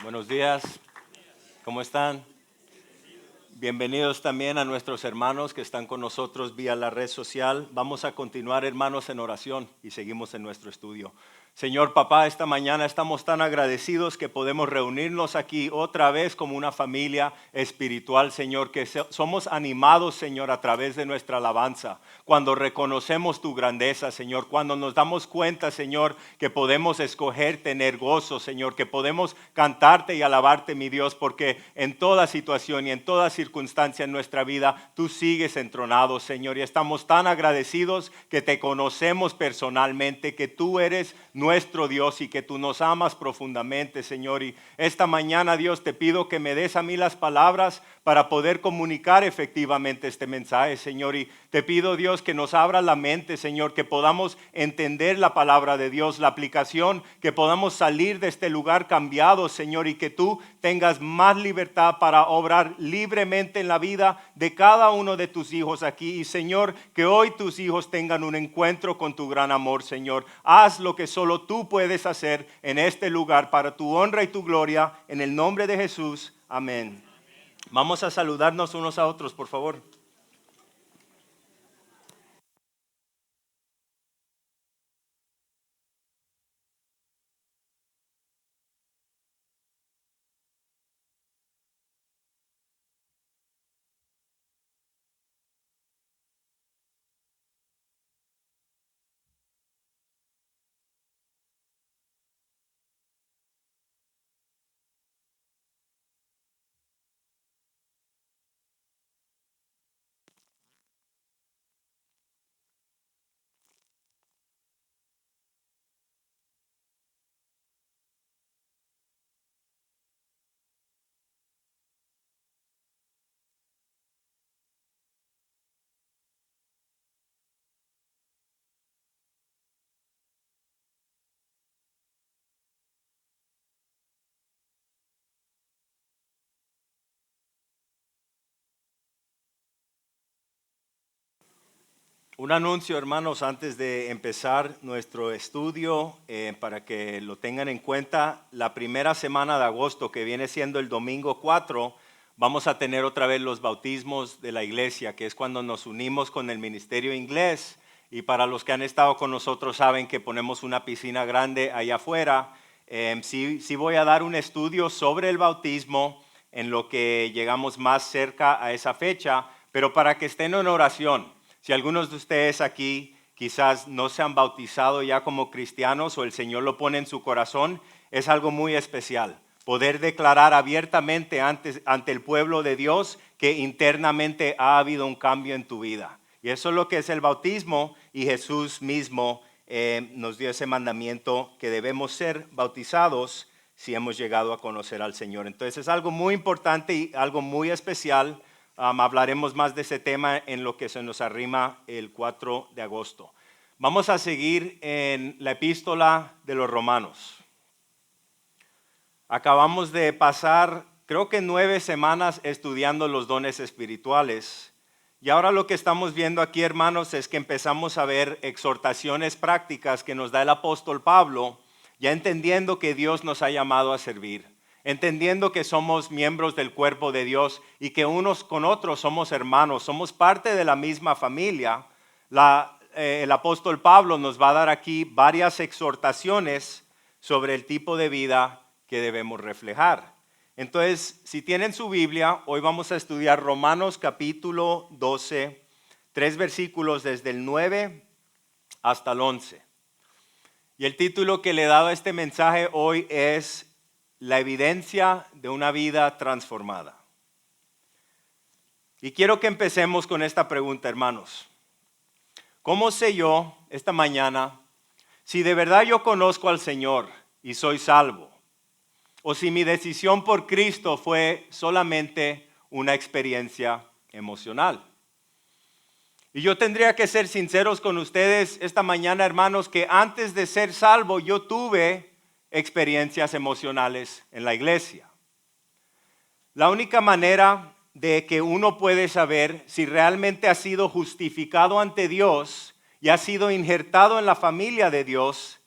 Buenos días, ¿cómo están? Bienvenidos también a nuestros hermanos que están con nosotros vía la red social. Vamos a continuar, hermanos, en oración y seguimos en nuestro estudio. Señor Papá, esta mañana estamos tan agradecidos que podemos reunirnos aquí otra vez como una familia espiritual, Señor, que somos animados, Señor, a través de nuestra alabanza. Cuando reconocemos tu grandeza, Señor, cuando nos damos cuenta, Señor, que podemos escoger tener gozo, Señor, que podemos cantarte y alabarte, mi Dios, porque en toda situación y en toda circunstancia en nuestra vida, tú sigues entronado, Señor, y estamos tan agradecidos que te conocemos personalmente, que tú eres nuestro Dios y que tú nos amas profundamente, Señor. Y esta mañana, Dios, te pido que me des a mí las palabras para poder comunicar efectivamente este mensaje, Señor. Y te pido, Dios, que nos abra la mente, Señor, que podamos entender la palabra de Dios, la aplicación, que podamos salir de este lugar cambiado, Señor, y que tú tengas más libertad para obrar libremente en la vida de cada uno de tus hijos aquí. Y, Señor, que hoy tus hijos tengan un encuentro con tu gran amor, Señor. Haz lo que solo tú puedes hacer en este lugar para tu honra y tu gloria. En el nombre de Jesús. Amén. Vamos a saludarnos unos a otros, por favor. Un anuncio, hermanos, antes de empezar nuestro estudio, para que lo tengan en cuenta. La primera semana de agosto, que viene siendo el domingo 4, vamos a tener otra vez los bautismos de la iglesia, que es cuando nos unimos con el ministerio inglés. Y para los que han estado con nosotros saben que ponemos una piscina grande allá afuera. Sí voy a dar un estudio sobre el bautismo en lo que llegamos más cerca a esa fecha, pero para que estén en oración. Si algunos de ustedes aquí quizás no se han bautizado ya como cristianos o el Señor lo pone en su corazón, es algo muy especial. Poder declarar abiertamente ante el pueblo de Dios que internamente ha habido un cambio en tu vida. Y eso es lo que es el bautismo, y Jesús mismo nos dio ese mandamiento que debemos ser bautizados si hemos llegado a conocer al Señor. Entonces es algo muy importante y algo muy especial. Hablaremos más de ese tema en lo que se nos arrima el 4 de agosto. Vamos a seguir en la epístola de los Romanos. Acabamos de pasar, creo que 9 semanas estudiando los dones espirituales. Y ahora lo que estamos viendo aquí, hermanos, es que empezamos a ver exhortaciones prácticas que nos da el apóstol Pablo, ya entendiendo que Dios nos ha llamado a servir. Entendiendo que somos miembros del cuerpo de Dios y que unos con otros somos hermanos, somos parte de la misma familia. El apóstol Pablo nos va a dar aquí varias exhortaciones sobre el tipo de vida que debemos reflejar. Entonces, si tienen su Biblia, hoy vamos a estudiar Romanos capítulo 12, 3 versículos desde el 9 hasta el 11. Y el título que le he dado a este mensaje hoy es la evidencia de una vida transformada. Y quiero que empecemos con esta pregunta, hermanos. ¿Cómo sé yo esta mañana si de verdad yo conozco al Señor y soy salvo? O si mi decisión por Cristo fue solamente una experiencia emocional. Y yo tendría que ser sinceros con ustedes esta mañana, hermanos, que antes de ser salvo yo tuve experiencias emocionales en la iglesia. La única manera de que uno puede saber si realmente ha sido justificado ante Dios y ha sido injertado en la familia de Dios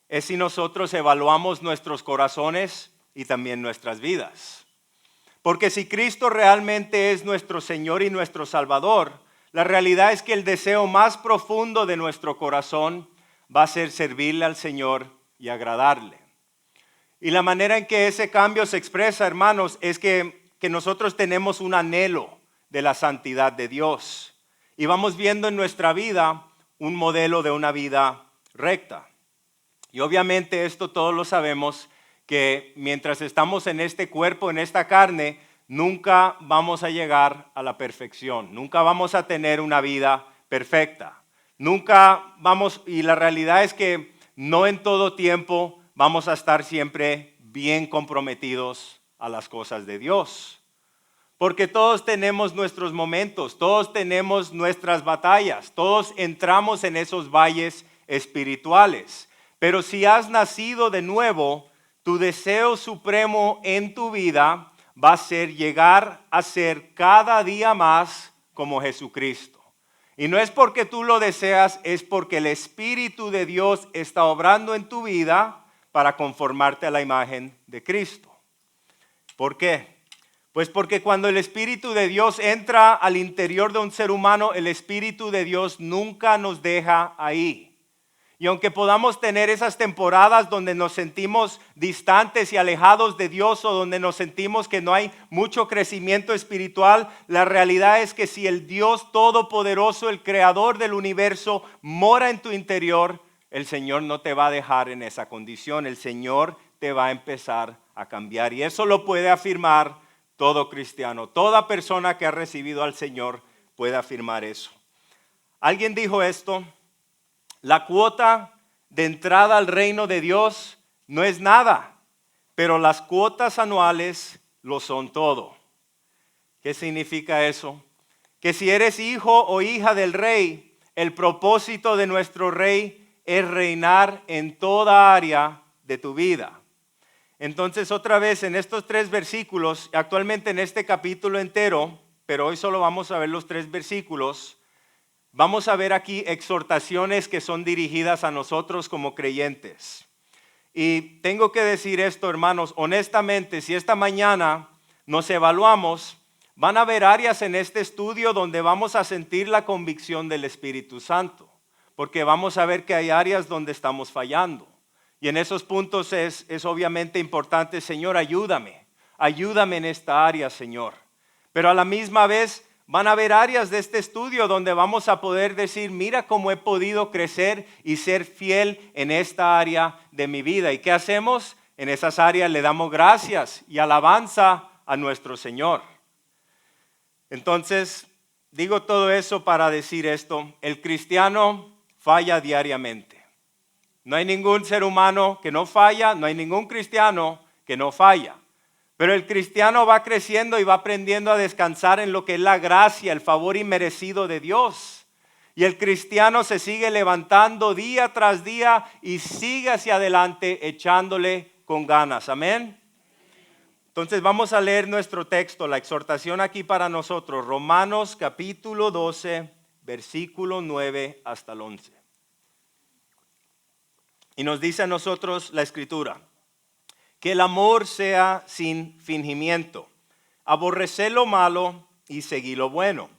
es si nosotros evaluamos nuestros corazones y también nuestras vidas. Porque si Cristo realmente es nuestro Señor y nuestro Salvador, la realidad es que el deseo más profundo de nuestro corazón va a ser servirle al Señor y agradarle. Y la manera en que ese cambio se expresa, hermanos, es que nosotros tenemos un anhelo de la santidad de Dios. Y vamos viendo en nuestra vida un modelo de una vida recta. Y obviamente esto todos lo sabemos, que mientras estamos en este cuerpo, en esta carne, nunca vamos a llegar a la perfección. Nunca vamos a tener una vida perfecta. Nunca vamos, y la realidad es que no en todo tiempo vamos a estar siempre bien comprometidos a las cosas de Dios. Porque todos tenemos nuestros momentos, todos tenemos nuestras batallas, todos entramos en esos valles espirituales. Pero si has nacido de nuevo, tu deseo supremo en tu vida va a ser llegar a ser cada día más como Jesucristo. Y no es porque tú lo deseas, es porque el Espíritu de Dios está obrando en tu vida para conformarte a la imagen de Cristo. ¿Por qué? Pues porque cuando el Espíritu de Dios entra al interior de un ser humano, el Espíritu de Dios nunca nos deja ahí. Y aunque podamos tener esas temporadas donde nos sentimos distantes y alejados de Dios o donde nos sentimos que no hay mucho crecimiento espiritual, la realidad es que si el Dios Todopoderoso, el Creador del universo, mora en tu interior, el Señor no te va a dejar en esa condición. El Señor te va a empezar a cambiar. Y eso lo puede afirmar todo cristiano. Toda persona que ha recibido al Señor puede afirmar eso. Alguien dijo esto: la cuota de entrada al reino de Dios no es nada, pero las cuotas anuales lo son todo. ¿Qué significa eso? Que si eres hijo o hija del rey, el propósito de nuestro rey es reinar en toda área de tu vida. Entonces, otra vez en estos 3 versículos, actualmente en este capítulo entero, pero hoy solo vamos a ver los 3 versículos, vamos a ver aquí exhortaciones que son dirigidas a nosotros como creyentes. Y tengo que decir esto, hermanos, honestamente, si esta mañana nos evaluamos, van a haber áreas en este estudio donde vamos a sentir la convicción del Espíritu Santo, porque vamos a ver que hay áreas donde estamos fallando. Y en esos puntos es obviamente importante: Señor, ayúdame en esta área, Señor. Pero a la misma vez van a haber áreas de este estudio donde vamos a poder decir: mira cómo he podido crecer y ser fiel en esta área de mi vida. ¿Y qué hacemos? En esas áreas le damos gracias y alabanza a nuestro Señor. Entonces, digo todo eso para decir esto: el cristiano falla diariamente. No hay ningún ser humano que no falla, no hay ningún cristiano que no falla. Pero el cristiano va creciendo y va aprendiendo a descansar en lo que es la gracia, el favor inmerecido de Dios. Y el cristiano se sigue levantando día tras día y sigue hacia adelante echándole con ganas. Amén. Entonces vamos a leer nuestro texto, la exhortación aquí para nosotros. Romanos capítulo 12, versículo 9 hasta el 11. Y nos dice a nosotros la Escritura: que el amor sea sin fingimiento. Aborreced lo malo y seguid lo bueno.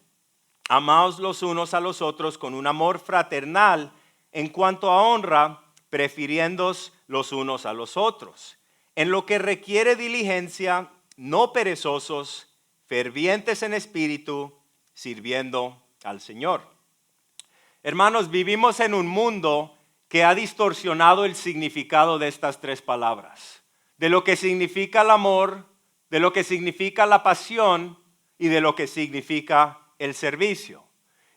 Amaos los unos a los otros con un amor fraternal, en cuanto a honra, prefiriéndoos los unos a los otros. En lo que requiere diligencia, no perezosos, fervientes en espíritu, sirviendo al Señor. Hermanos, vivimos en un mundo que ha distorsionado el significado de estas 3 palabras. De lo que significa el amor, de lo que significa la pasión y de lo que significa el servicio.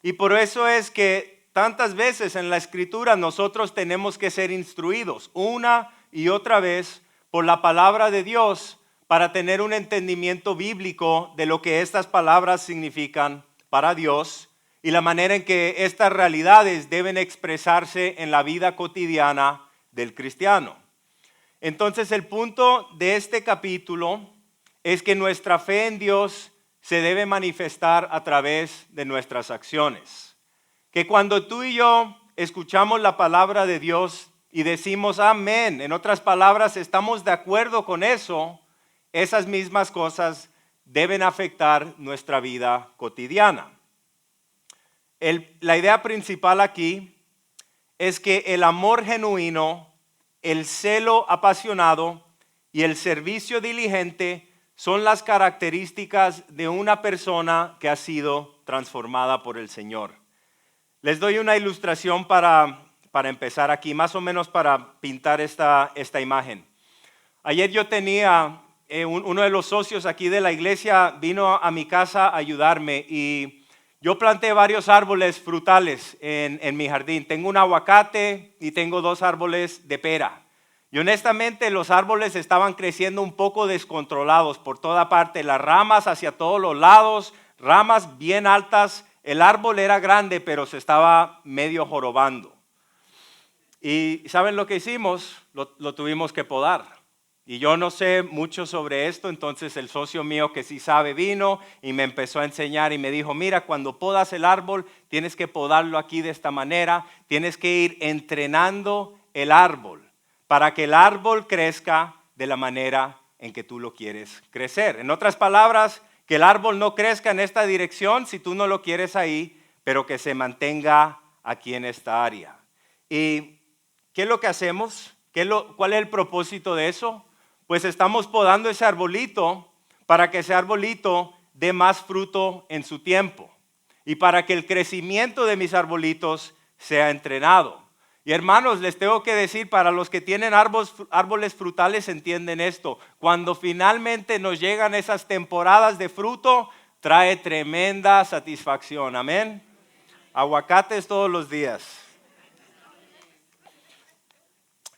Y por eso es que tantas veces en la Escritura nosotros tenemos que ser instruidos una y otra vez por la palabra de Dios para tener un entendimiento bíblico de lo que estas palabras significan para Dios y la manera en que estas realidades deben expresarse en la vida cotidiana del cristiano. Entonces el punto de este capítulo es que nuestra fe en Dios se debe manifestar a través de nuestras acciones. Que cuando tú y yo escuchamos la palabra de Dios, y decimos amén, en otras palabras, estamos de acuerdo con eso, esas mismas cosas deben afectar nuestra vida cotidiana. La idea principal aquí es que el amor genuino, el celo apasionado y el servicio diligente son las características de una persona que ha sido transformada por el Señor. Les doy una ilustración para empezar aquí, más o menos para pintar esta imagen. Ayer yo tenía, uno de los socios aquí de la iglesia vino a mi casa a ayudarme y yo planté varios árboles frutales en mi jardín. Tengo un aguacate y tengo 2 árboles de pera. Y honestamente los árboles estaban creciendo un poco descontrolados por toda parte, las ramas hacia todos los lados, ramas bien altas. El árbol era grande, pero se estaba medio jorobando. Y ¿saben lo que hicimos? Lo tuvimos que podar. Y yo no sé mucho sobre esto, entonces el socio mío que sí sabe vino y me empezó a enseñar y me dijo, mira, cuando podas el árbol tienes que podarlo aquí de esta manera, tienes que ir entrenando el árbol para que el árbol crezca de la manera en que tú lo quieres crecer. En otras palabras, que el árbol no crezca en esta dirección si tú no lo quieres ahí, pero que se mantenga aquí en esta área. ¿Y qué es lo que hacemos? ¿Cuál es el propósito de eso? Pues estamos podando ese arbolito para que ese arbolito dé más fruto en su tiempo y para que el crecimiento de mis arbolitos sea entrenado. Y hermanos, les tengo que decir, para los que tienen árboles frutales entienden esto. Cuando finalmente nos llegan esas temporadas de fruto, trae tremenda satisfacción. Amén. Aguacates todos los días.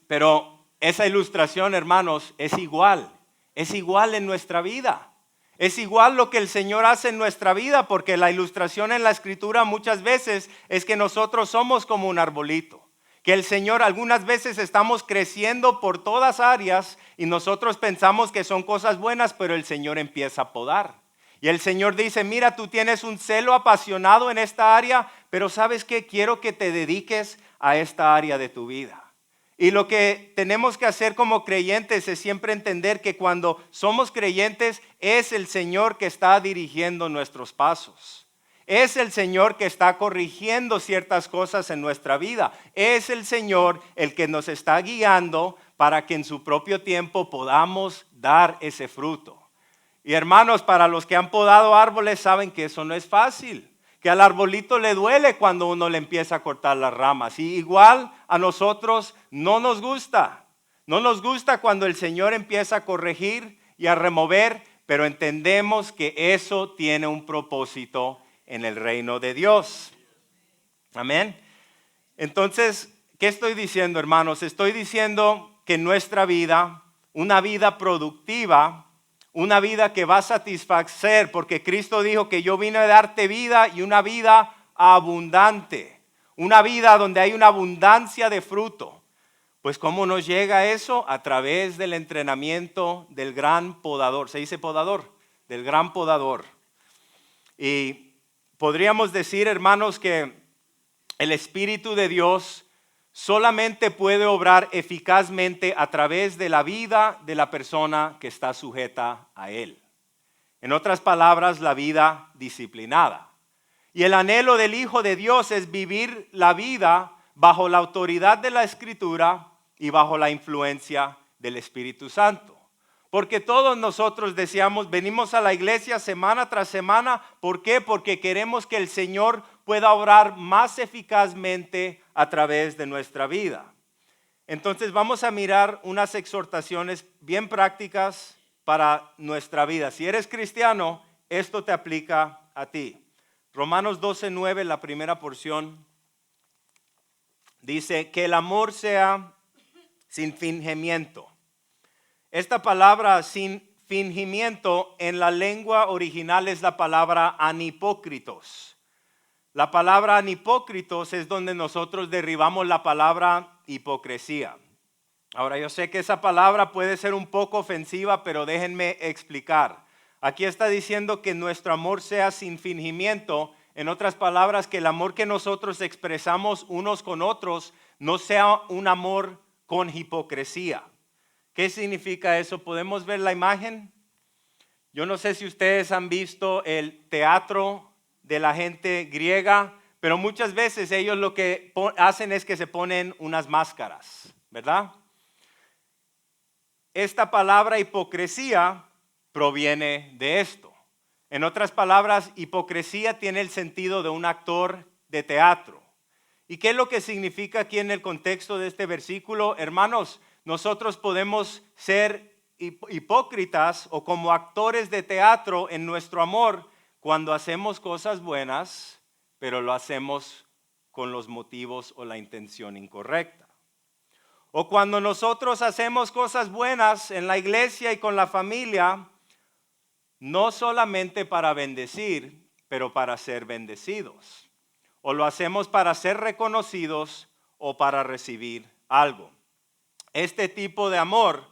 Pero esa ilustración, hermanos, es igual en nuestra vida. Es igual lo que el Señor hace en nuestra vida, porque la ilustración en la Escritura muchas veces es que nosotros somos como un arbolito. Que el Señor algunas veces estamos creciendo por todas áreas y nosotros pensamos que son cosas buenas, pero el Señor empieza a podar. Y el Señor dice, mira, tú tienes un celo apasionado en esta área, pero ¿sabes qué? Quiero que te dediques a esta área de tu vida. Y lo que tenemos que hacer como creyentes es siempre entender que cuando somos creyentes es el Señor que está dirigiendo nuestros pasos. Es el Señor que está corrigiendo ciertas cosas en nuestra vida. Es el Señor el que nos está guiando para que en su propio tiempo podamos dar ese fruto. Y hermanos, para los que han podado árboles saben que eso no es fácil. Que al arbolito le duele cuando uno le empieza a cortar las ramas. Y igual a nosotros no nos gusta. No nos gusta cuando el Señor empieza a corregir y a remover, pero entendemos que eso tiene un propósito en el reino de Dios. Amén. Entonces, ¿qué estoy diciendo, hermanos? Estoy diciendo que nuestra vida, una vida productiva, una vida que va a satisfacer, porque Cristo dijo que yo vine a darte vida y una vida abundante. Una vida donde hay una abundancia de fruto. Pues ¿cómo nos llega eso? A través del entrenamiento del gran podador. ¿Se dice podador? Del gran podador. Y podríamos decir, hermanos, que el Espíritu de Dios solamente puede obrar eficazmente a través de la vida de la persona que está sujeta a Él. En otras palabras, la vida disciplinada. Y el anhelo del Hijo de Dios es vivir la vida bajo la autoridad de la Escritura y bajo la influencia del Espíritu Santo. Porque todos nosotros deseamos, venimos a la iglesia semana tras semana. ¿Por qué? Porque queremos que el Señor pueda obrar más eficazmente a través de nuestra vida. Entonces vamos a mirar unas exhortaciones bien prácticas para nuestra vida. Si eres cristiano, esto te aplica a ti. Romanos 12:9, la primera porción, dice que el amor sea sin fingimiento. Esta palabra sin fingimiento en la lengua original es la palabra anhipócritos. La palabra anhipócritos es donde nosotros derivamos la palabra hipocresía. Ahora yo sé que esa palabra puede ser un poco ofensiva, pero déjenme explicar. Aquí está diciendo que nuestro amor sea sin fingimiento. En otras palabras, que el amor que nosotros expresamos unos con otros no sea un amor con hipocresía. ¿Qué significa eso? ¿Podemos ver la imagen? Yo no sé si ustedes han visto el teatro de la gente griega, pero muchas veces ellos lo que hacen es que se ponen unas máscaras, ¿verdad? Esta palabra hipocresía proviene de esto. En otras palabras, hipocresía tiene el sentido de un actor de teatro. ¿Y qué es lo que significa aquí en el contexto de este versículo? Hermanos, nosotros podemos ser hipócritas o como actores de teatro en nuestro amor cuando hacemos cosas buenas, pero lo hacemos con los motivos o la intención incorrecta. O cuando nosotros hacemos cosas buenas en la iglesia y con la familia, no solamente para bendecir, pero para ser bendecidos. O lo hacemos para ser reconocidos o para recibir algo. Este tipo de amor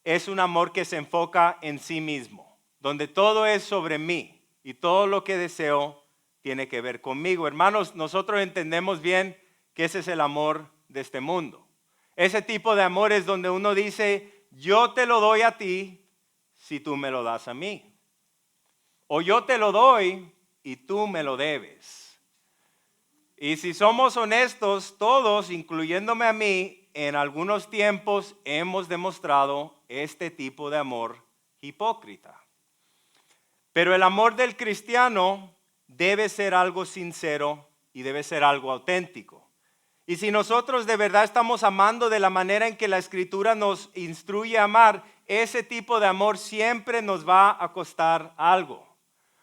es un amor que se enfoca en sí mismo, donde todo es sobre mí y todo lo que deseo tiene que ver conmigo. Hermanos, nosotros entendemos bien que ese es el amor de este mundo. Ese tipo de amor es donde uno dice, yo te lo doy a ti si tú me lo das a mí. O yo te lo doy y tú me lo debes. Y si somos honestos, todos, incluyéndome a mí, en algunos tiempos hemos demostrado este tipo de amor hipócrita. Pero el amor del cristiano debe ser algo sincero y debe ser algo auténtico. Y si nosotros de verdad estamos amando de la manera en que la Escritura nos instruye a amar, ese tipo de amor siempre nos va a costar algo.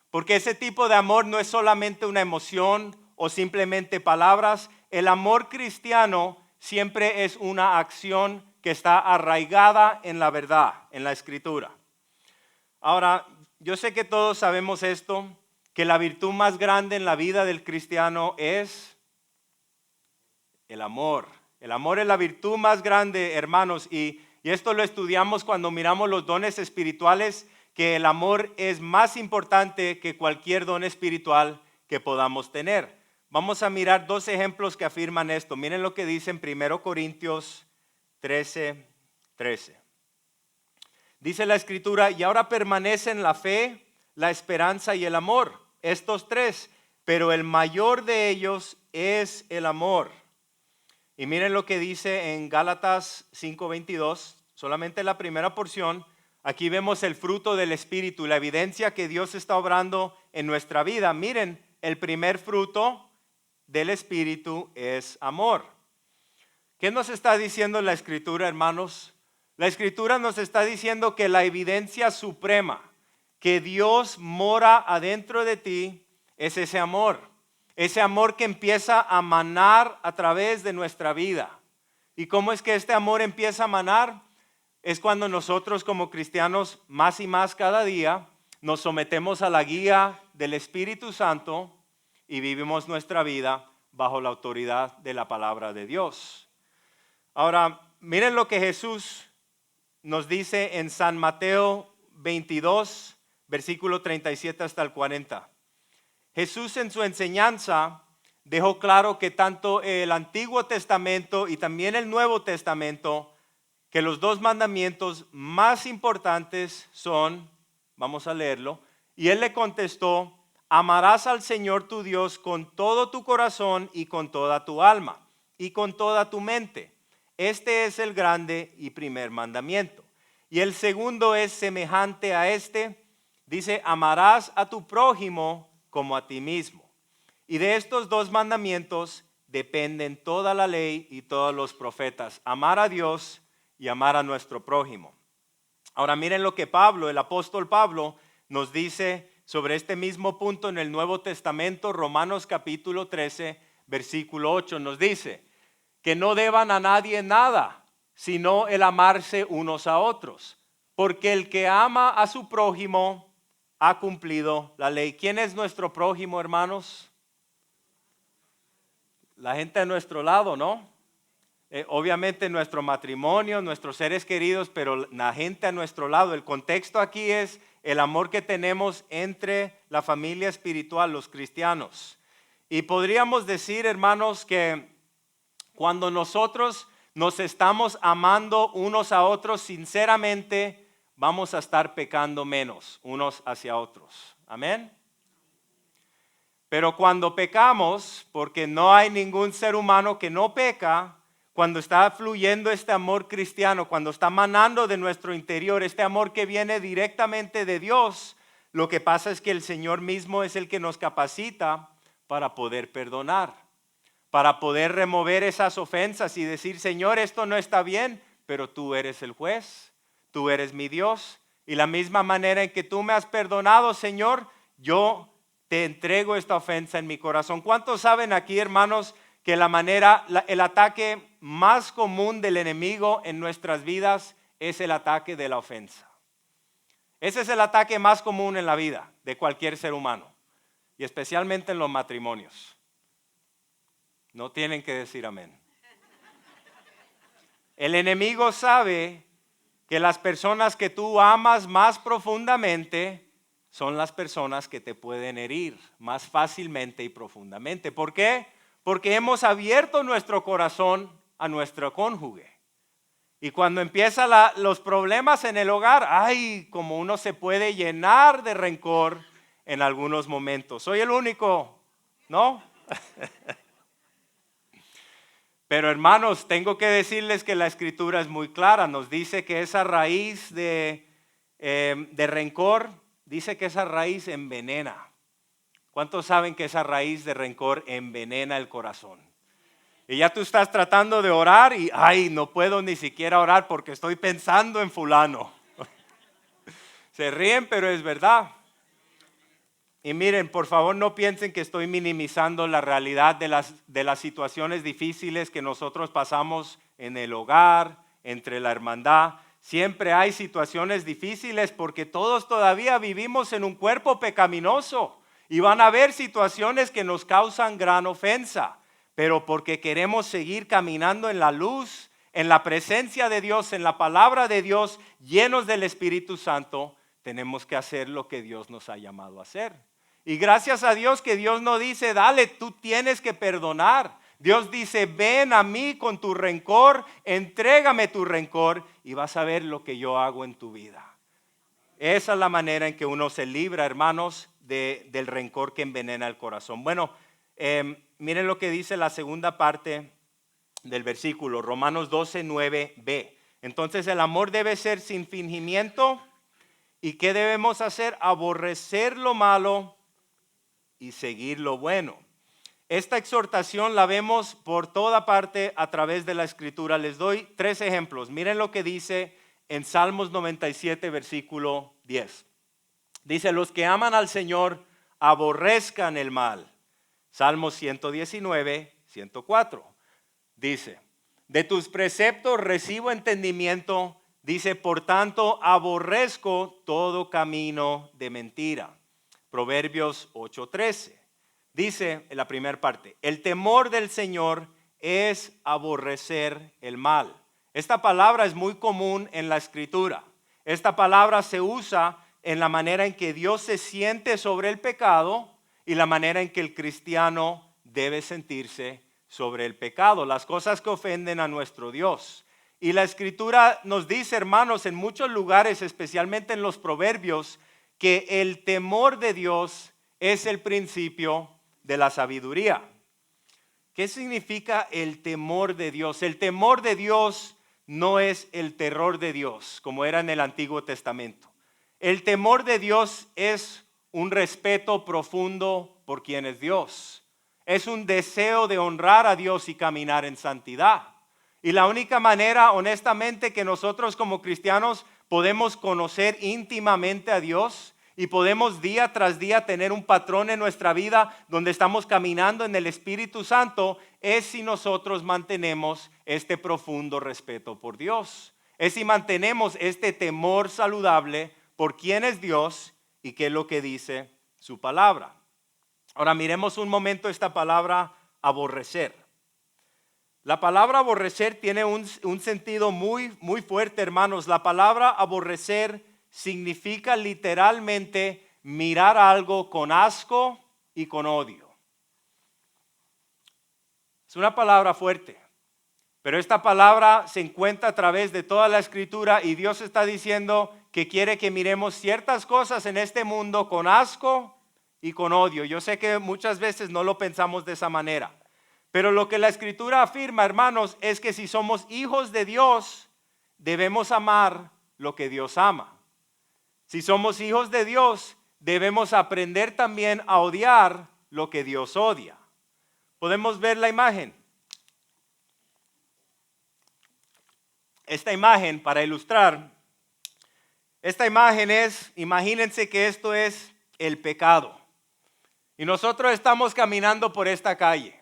Porque ese tipo de amor no es solamente una emoción o simplemente palabras. El amor cristiano siempre es una acción que está arraigada en la verdad, en la Escritura. Ahora, yo sé que todos sabemos esto, que la virtud más grande en la vida del cristiano es el amor. El amor es la virtud más grande, hermanos, y esto lo estudiamos cuando miramos los dones espirituales, que el amor es más importante que cualquier don espiritual que podamos tener. Vamos a mirar dos ejemplos que afirman esto. Miren lo que dice en 1 Corintios 13:13. Dice la Escritura, y ahora permanecen la fe, la esperanza y el amor, estos tres, pero el mayor de ellos es el amor. Y miren lo que dice en Gálatas 5:22, solamente la primera porción. Aquí vemos el fruto del Espíritu, la evidencia que Dios está obrando en nuestra vida. Miren, el primer fruto del Espíritu es amor. ¿Qué nos está diciendo la Escritura, hermanos? La Escritura nos está diciendo que la evidencia suprema, que Dios mora adentro de ti, es ese amor. Ese amor que empieza a manar a través de nuestra vida. ¿Y cómo es que este amor empieza a manar? Es cuando nosotros como cristianos más y más cada día nos sometemos a la guía del Espíritu Santo y vivimos nuestra vida bajo la autoridad de la palabra de Dios. Ahora, miren lo que Jesús nos dice en San Mateo 22, versículo 37 hasta el 40. Jesús en su enseñanza dejó claro que tanto el Antiguo Testamento y también el Nuevo Testamento, que los dos mandamientos más importantes son, vamos a leerlo, y él le contestó, amarás al Señor tu Dios con todo tu corazón y con toda tu alma y con toda tu mente. Este es el grande y primer mandamiento. Y el segundo es semejante a este, dice, amarás a tu prójimo como a ti mismo. Y de estos dos mandamientos dependen toda la ley y todos los profetas, amar a Dios y amar a nuestro prójimo. Ahora miren lo que Pablo, el apóstol Pablo, nos dice sobre este mismo punto en el Nuevo Testamento. Romanos capítulo 13, versículo 8 nos dice que no deban a nadie nada, sino el amarse unos a otros, porque el que ama a su prójimo ha cumplido la ley. ¿Quién es nuestro prójimo, hermanos? La gente a nuestro lado, ¿no? Obviamente nuestro matrimonio, nuestros seres queridos, pero la gente a nuestro lado. El contexto aquí es el amor que tenemos entre la familia espiritual, los cristianos. Y podríamos decir, hermanos, que Cuando nosotros nos estamos amando unos a otros sinceramente, vamos a estar pecando menos unos hacia otros. Amén. Pero cuando pecamos, porque no hay ningún ser humano que no peca, cuando está fluyendo este amor cristiano, cuando está manando de nuestro interior, este amor que viene directamente de Dios, lo que pasa es que el Señor mismo es el que nos capacita para poder perdonar, para poder remover esas ofensas y decir, Señor, esto no está bien, pero tú eres el juez, tú eres mi Dios. Y la misma manera en que tú me has perdonado, Señor, yo te entrego esta ofensa en mi corazón. ¿Cuántos saben aquí, hermanos, que el ataque más común del enemigo en nuestras vidas es el ataque de la ofensa? Ese es el ataque más común en la vida de cualquier ser humano y especialmente en los matrimonios. No tienen que decir amén. El enemigo sabe que las personas que tú amas más profundamente son las personas que te pueden herir más fácilmente y profundamente. ¿Por qué? Porque hemos abierto nuestro corazón a nuestro cónyuge. Y cuando empiezan los problemas en el hogar, ay, como uno se puede llenar de rencor en algunos momentos. Soy el único, ¿no? Pero hermanos, tengo que decirles que la escritura es muy clara. Nos dice que esa raíz de rencor, dice que esa raíz envenena. ¿Cuántos saben que esa raíz de rencor envenena el corazón? Y ya tú estás tratando de orar y, ay, no puedo ni siquiera orar porque estoy pensando en fulano. Se ríen, pero es verdad. Y miren, por favor no piensen que estoy minimizando la realidad de las situaciones difíciles que nosotros pasamos en el hogar, entre la hermandad. Siempre hay situaciones difíciles porque todos todavía vivimos en un cuerpo pecaminoso y van a haber situaciones que nos causan gran ofensa, pero porque queremos seguir caminando en la luz, en la presencia de Dios, en la palabra de Dios, llenos del Espíritu Santo, tenemos que hacer lo que Dios nos ha llamado a hacer. Y gracias a Dios que Dios no dice, dale, tú tienes que perdonar. Dios dice, ven a mí con tu rencor, entrégame tu rencor y vas a ver lo que yo hago en tu vida. Esa es la manera en que uno se libra, hermanos, del rencor que envenena el corazón. Bueno, miren lo que dice la segunda parte del versículo, Romanos 12, 9b. Entonces el amor debe ser sin fingimiento. ¿Y qué debemos hacer? Aborrecer lo malo y seguir lo bueno. Esta exhortación la vemos por toda parte a través de la escritura. Les doy 3 ejemplos. Miren lo que dice en Salmos 97, versículo 10. Dice, los que aman al Señor aborrezcan el mal. Salmos 119, 104. Dice, de tus preceptos recibo entendimiento. Dice, por tanto, aborrezco todo camino de mentira. Proverbios 8:13. Dice en la primera parte, el temor del Señor es aborrecer el mal. Esta palabra es muy común en la escritura. Esta palabra se usa en la manera en que Dios se siente sobre el pecado y la manera en que el cristiano debe sentirse sobre el pecado, las cosas que ofenden a nuestro Dios. Y la escritura nos dice, hermanos, en muchos lugares, especialmente en los proverbios, que el temor de Dios es el principio de la sabiduría. ¿Qué significa el temor de Dios? El temor de Dios no es el terror de Dios, como era en el Antiguo Testamento. El temor de Dios es un respeto profundo por quien es Dios. Es un deseo de honrar a Dios y caminar en santidad. Y la única manera, honestamente, que nosotros como cristianos podemos conocer íntimamente a Dios y podemos día tras día tener un patrón en nuestra vida donde estamos caminando en el Espíritu Santo, es si nosotros mantenemos este profundo respeto por Dios. Es si mantenemos este temor saludable por quién es Dios y qué es lo que dice su palabra. Ahora miremos un momento esta palabra aborrecer. La palabra aborrecer tiene un sentido muy, muy fuerte, hermanos. La palabra aborrecer significa literalmente mirar algo con asco y con odio. Es una palabra fuerte. Pero esta palabra se encuentra a través de toda la Escritura y Dios está diciendo que quiere que miremos ciertas cosas en este mundo con asco y con odio. Yo sé que muchas veces no lo pensamos de esa manera, pero lo que la Escritura afirma, hermanos, es que si somos hijos de Dios, debemos amar lo que Dios ama. Si somos hijos de Dios, debemos aprender también a odiar lo que Dios odia. ¿Podemos ver la imagen? Esta imagen, para ilustrar, esta imagen es, imagínense que esto es el pecado. Y nosotros estamos caminando por esta calle.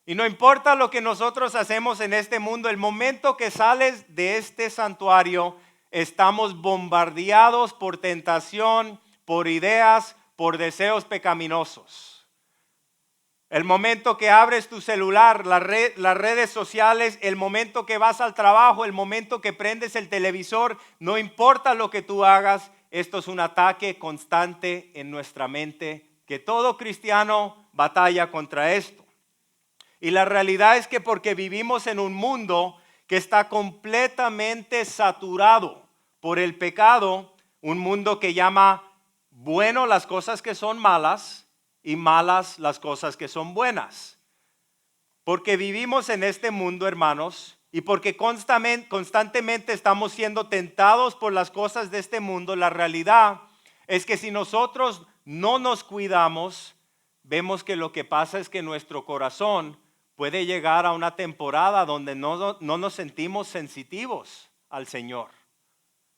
Y no importa lo que nosotros hacemos en este mundo, el momento que sales de este santuario, estamos bombardeados por tentación, por ideas, por deseos pecaminosos. El momento que abres tu celular, las redes sociales, el momento que vas al trabajo, el momento que prendes el televisor, no importa lo que tú hagas, esto es un ataque constante en nuestra mente, que todo cristiano batalla contra esto. Y la realidad es que porque vivimos en un mundo que está completamente saturado por el pecado, un mundo que llama bueno las cosas que son malas, y malas las cosas que son buenas. Porque vivimos en este mundo, hermanos, y porque constantemente estamos siendo tentados por las cosas de este mundo, la realidad es que si nosotros no nos cuidamos, vemos que lo que pasa es que nuestro corazón puede llegar a una temporada donde no nos sentimos sensitivos al Señor.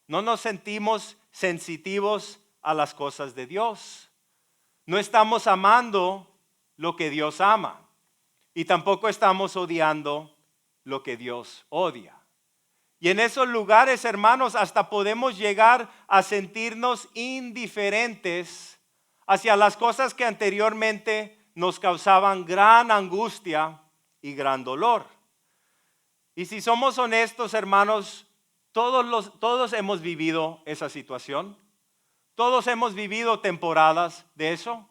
No nos sentimos sensitivos a las cosas de Dios. No estamos amando lo que Dios ama y tampoco estamos odiando lo que Dios odia. Y en esos lugares, hermanos, hasta podemos llegar a sentirnos indiferentes hacia las cosas que anteriormente nos causaban gran angustia y gran dolor. Y si somos honestos, hermanos, todos hemos vivido esa situación. Todos hemos vivido temporadas de eso.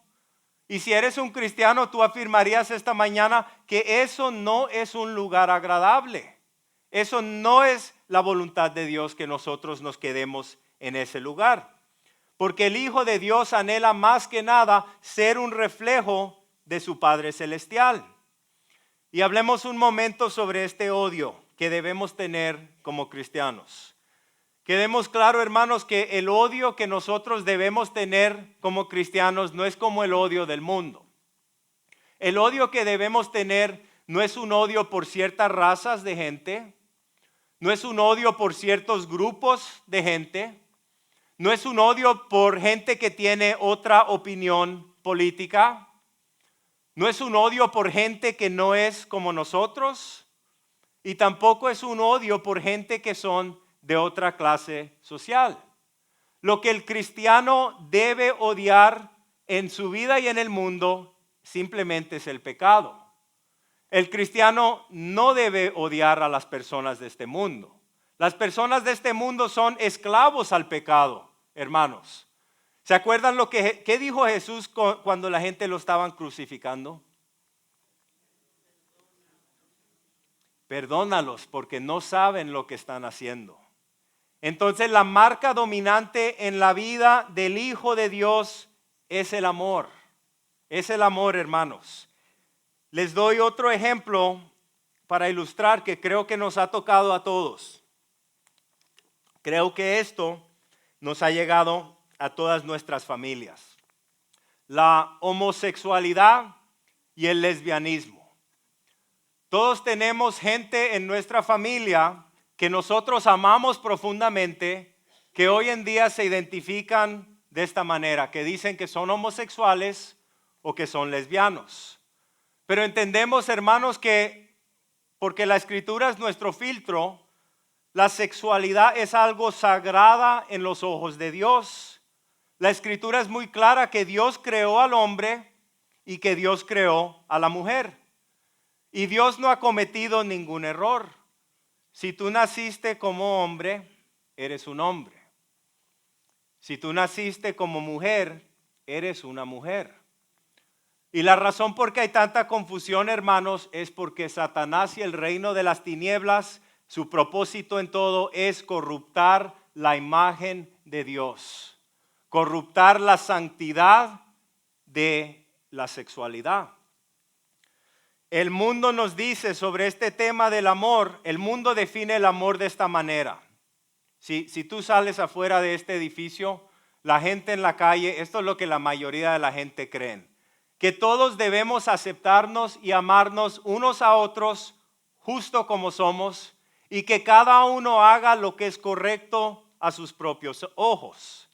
Y si eres un cristiano, tú afirmarías esta mañana que eso no es un lugar agradable. Eso no es la voluntad de Dios que nosotros nos quedemos en ese lugar. Porque el Hijo de Dios anhela más que nada ser un reflejo de su Padre Celestial. Y hablemos un momento sobre este odio que debemos tener como cristianos. Quedemos claro, hermanos, que el odio que nosotros debemos tener como cristianos no es como el odio del mundo. El odio que debemos tener no es un odio por ciertas razas de gente, no es un odio por ciertos grupos de gente, no es un odio por gente que tiene otra opinión política, no es un odio por gente que no es como nosotros y tampoco es un odio por gente que son de otra clase social. Lo que el cristiano debe odiar en su vida y en el mundo simplemente es el pecado. El cristiano no debe odiar a las personas de este mundo. Las personas de este mundo son esclavos al pecado, hermanos. ¿Se acuerdan qué dijo Jesús cuando la gente lo estaban crucificando? Perdónalos porque no saben lo que están haciendo. Entonces la marca dominante en la vida del Hijo de Dios es el amor. Es el amor, hermanos. Les doy otro ejemplo para ilustrar que creo que nos ha tocado a todos. Creo que esto nos ha llegado a todas nuestras familias. La homosexualidad y el lesbianismo. Todos tenemos gente en nuestra familia que nosotros amamos profundamente, que hoy en día se identifican de esta manera, que dicen que son homosexuales o que son lesbianos. Pero entendemos, hermanos, que porque la Escritura es nuestro filtro, la sexualidad es algo sagrada en los ojos de Dios. La Escritura es muy clara que Dios creó al hombre y que Dios creó a la mujer. Y Dios no ha cometido ningún error. Si tú naciste como hombre, eres un hombre. Si tú naciste como mujer, eres una mujer. Y la razón por qué hay tanta confusión, hermanos, es porque Satanás y el reino de las tinieblas, su propósito en todo es corruptar la imagen de Dios, corruptar la santidad de la sexualidad. El mundo nos dice sobre este tema del amor, el mundo define el amor de esta manera. Si tú sales afuera de este edificio, la gente en la calle, esto es lo que la mayoría de la gente cree, que todos debemos aceptarnos y amarnos unos a otros justo como somos y que cada uno haga lo que es correcto a sus propios ojos.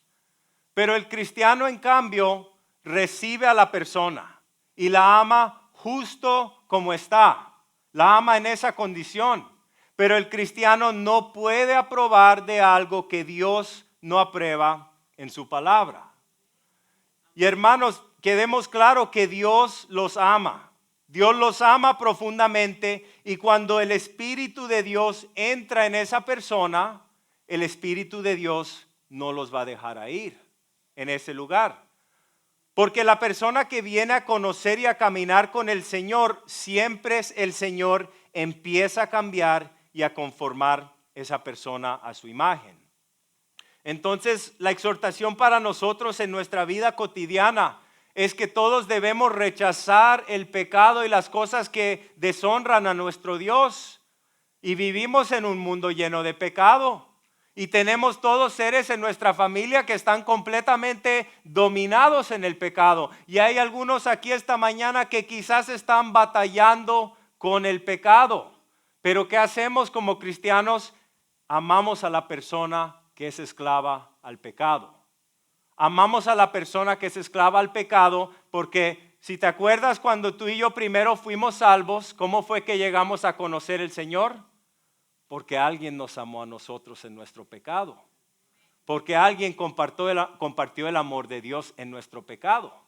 Pero el cristiano, en cambio, recibe a la persona y la ama justo como está. La ama en esa condición. Pero el cristiano no puede aprobar de algo que Dios no aprueba en su palabra. Y hermanos, quedemos claro que Dios los ama. Dios los ama profundamente y cuando el Espíritu de Dios entra en esa persona, el Espíritu de Dios no los va a dejar ir en ese lugar. Porque la persona que viene a conocer y a caminar con el Señor, siempre es el Señor empieza a cambiar y a conformar esa persona a su imagen. Entonces, la exhortación para nosotros en nuestra vida cotidiana es que todos debemos rechazar el pecado y las cosas que deshonran a nuestro Dios. Y vivimos en un mundo lleno de pecado. Y tenemos todos seres en nuestra familia que están completamente dominados en el pecado. Y hay algunos aquí esta mañana que quizás están batallando con el pecado. Pero ¿qué hacemos como cristianos? Amamos a la persona que es esclava al pecado. Amamos a la persona que es esclava al pecado porque si te acuerdas cuando tú y yo primero fuimos salvos, ¿cómo fue que llegamos a conocer el Señor? Porque alguien nos amó a nosotros en nuestro pecado. Porque alguien compartió el amor de Dios en nuestro pecado.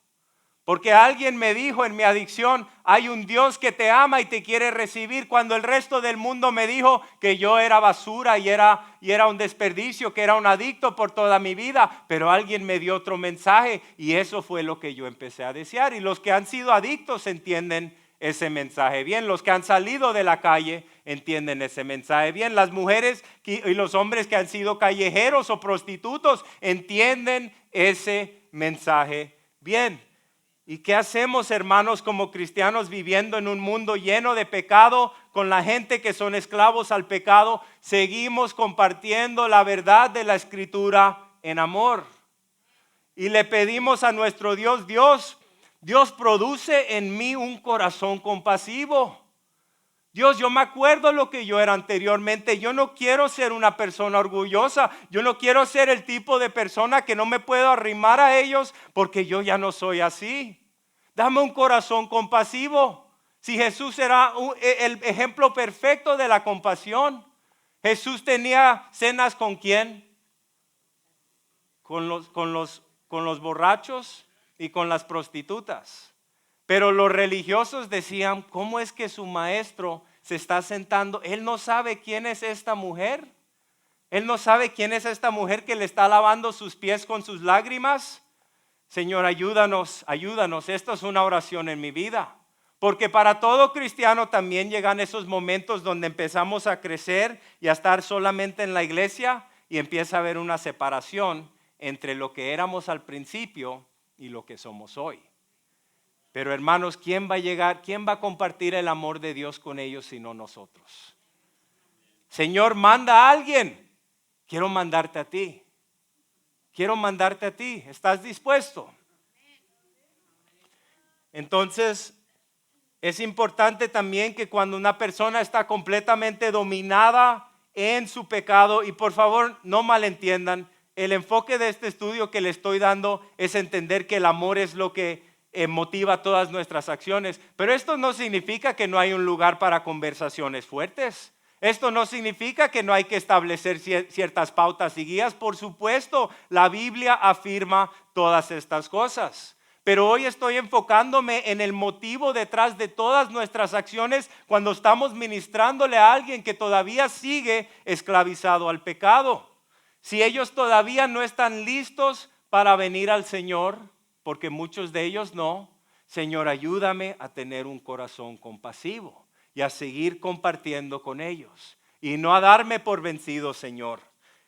Porque alguien me dijo en mi adicción, hay un Dios que te ama y te quiere recibir, cuando el resto del mundo me dijo que yo era basura y era un desperdicio, que era un adicto por toda mi vida. Pero alguien me dio otro mensaje y eso fue lo que yo empecé a desear. Y los que han sido adictos entienden ese mensaje bien. Los que han salido de la calle entienden ese mensaje bien. Las mujeres y los hombres que han sido callejeros o prostitutos entienden ese mensaje bien. ¿Y qué hacemos, hermanos, como cristianos viviendo en un mundo lleno de pecado, con la gente que son esclavos al pecado? Seguimos compartiendo la verdad de la Escritura en amor. Y le pedimos a nuestro Dios, Dios produce en mí un corazón compasivo. Dios, yo me acuerdo lo que yo era anteriormente. Yo no quiero ser una persona orgullosa. Yo no quiero ser el tipo de persona que no me puedo arrimar a ellos porque yo ya no soy así. Dame un corazón compasivo. Si Jesús era el ejemplo perfecto de la compasión. Jesús tenía cenas ¿con quién? Con los borrachos y con las prostitutas. Pero los religiosos decían, ¿cómo es que su maestro se está sentando? Él no sabe quién es esta mujer. Él no sabe quién es esta mujer que le está lavando sus pies con sus lágrimas. Señor, ayúdanos. Esto es una oración en mi vida. Porque para todo cristiano también llegan esos momentos donde empezamos a crecer y a estar solamente en la iglesia y empieza a haber una separación entre lo que éramos al principio y lo que somos hoy. Pero hermanos, ¿quién va a llegar? ¿Quién va a compartir el amor de Dios con ellos sino nosotros? Señor, manda a alguien. Quiero mandarte a ti. ¿Estás dispuesto? Entonces, es importante también que cuando una persona está completamente dominada en su pecado, y por favor no malentiendan, el enfoque de este estudio que le estoy dando es entender que el amor es lo que motiva todas nuestras acciones. Pero esto no significa que no hay un lugar para conversaciones fuertes. Esto no significa que no hay que establecer ciertas pautas y guías. Por supuesto, la Biblia afirma todas estas cosas. Pero hoy estoy enfocándome en el motivo detrás de todas nuestras acciones cuando estamos ministrándole a alguien que todavía sigue esclavizado al pecado. Si ellos todavía no están listos para venir al Señor, porque muchos de ellos no. Señor, ayúdame a tener un corazón compasivo y a seguir compartiendo con ellos y no a darme por vencido, Señor.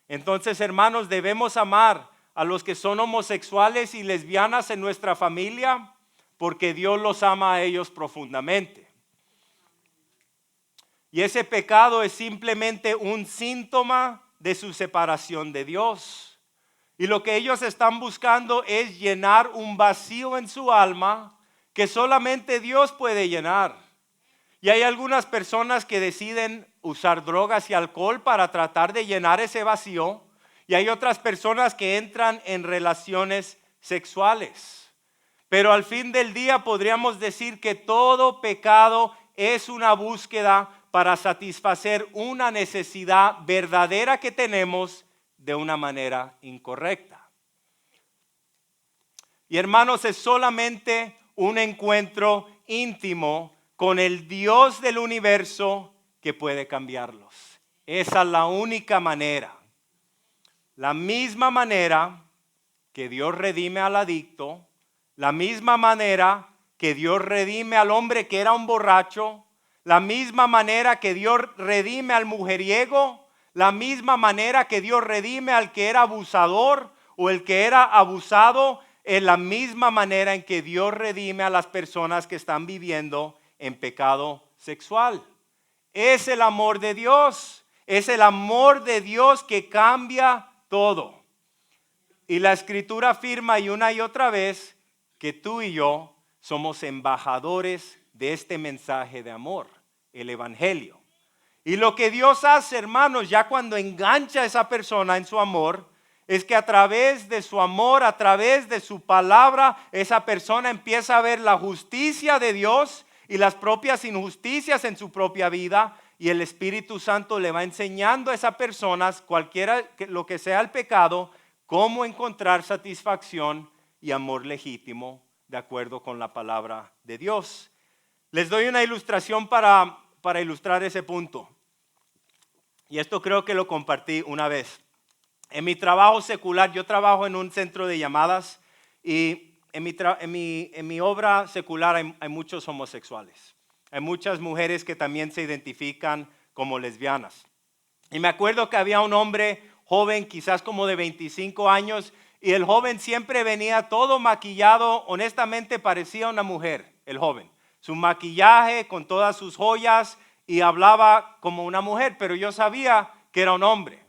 Entonces, hermanos, debemos amar a los que son homosexuales y lesbianas en nuestra familia porque Dios los ama a ellos profundamente. Y ese pecado es simplemente un síntoma de su separación de Dios. Y lo que ellos están buscando es llenar un vacío en su alma que solamente Dios puede llenar. Y hay algunas personas que deciden usar drogas y alcohol para tratar de llenar ese vacío. Y hay otras personas que entran en relaciones sexuales. Pero al fin del día podríamos decir que todo pecado es una búsqueda para satisfacer una necesidad verdadera que tenemos de una manera incorrecta. Y hermanos, es solamente un encuentro íntimo con el Dios del universo que puede cambiarlos. Esa es la única manera. La misma manera que Dios redime al adicto, la misma manera que Dios redime al hombre que era un borracho, la misma manera que Dios redime al mujeriego, la misma manera que Dios redime al que era abusador o el que era abusado, es la misma manera en que Dios redime a las personas que están viviendo en pecado sexual. Es el amor de Dios, es el amor de Dios que cambia todo. Y la Escritura afirma y una y otra vez que tú y yo somos embajadores de este mensaje de amor, el Evangelio. Y lo que Dios hace, hermanos, ya cuando engancha a esa persona en su amor, es que a través de su amor, a través de su palabra, esa persona empieza a ver la justicia de Dios y las propias injusticias en su propia vida. Y el Espíritu Santo le va enseñando a esas personas, cualquiera lo que sea el pecado, cómo encontrar satisfacción y amor legítimo de acuerdo con la palabra de Dios. Les doy una ilustración para ilustrar ese punto. Y esto creo que lo compartí una vez. En mi trabajo secular, yo trabajo en un centro de llamadas y en mi obra secular hay muchos homosexuales. Hay muchas mujeres que también se identifican como lesbianas. Y me acuerdo que había un hombre joven, quizás como de 25 años, y el joven siempre venía todo maquillado, honestamente parecía una mujer, el joven. Su maquillaje con todas sus joyas y hablaba como una mujer, pero yo sabía que era un hombre.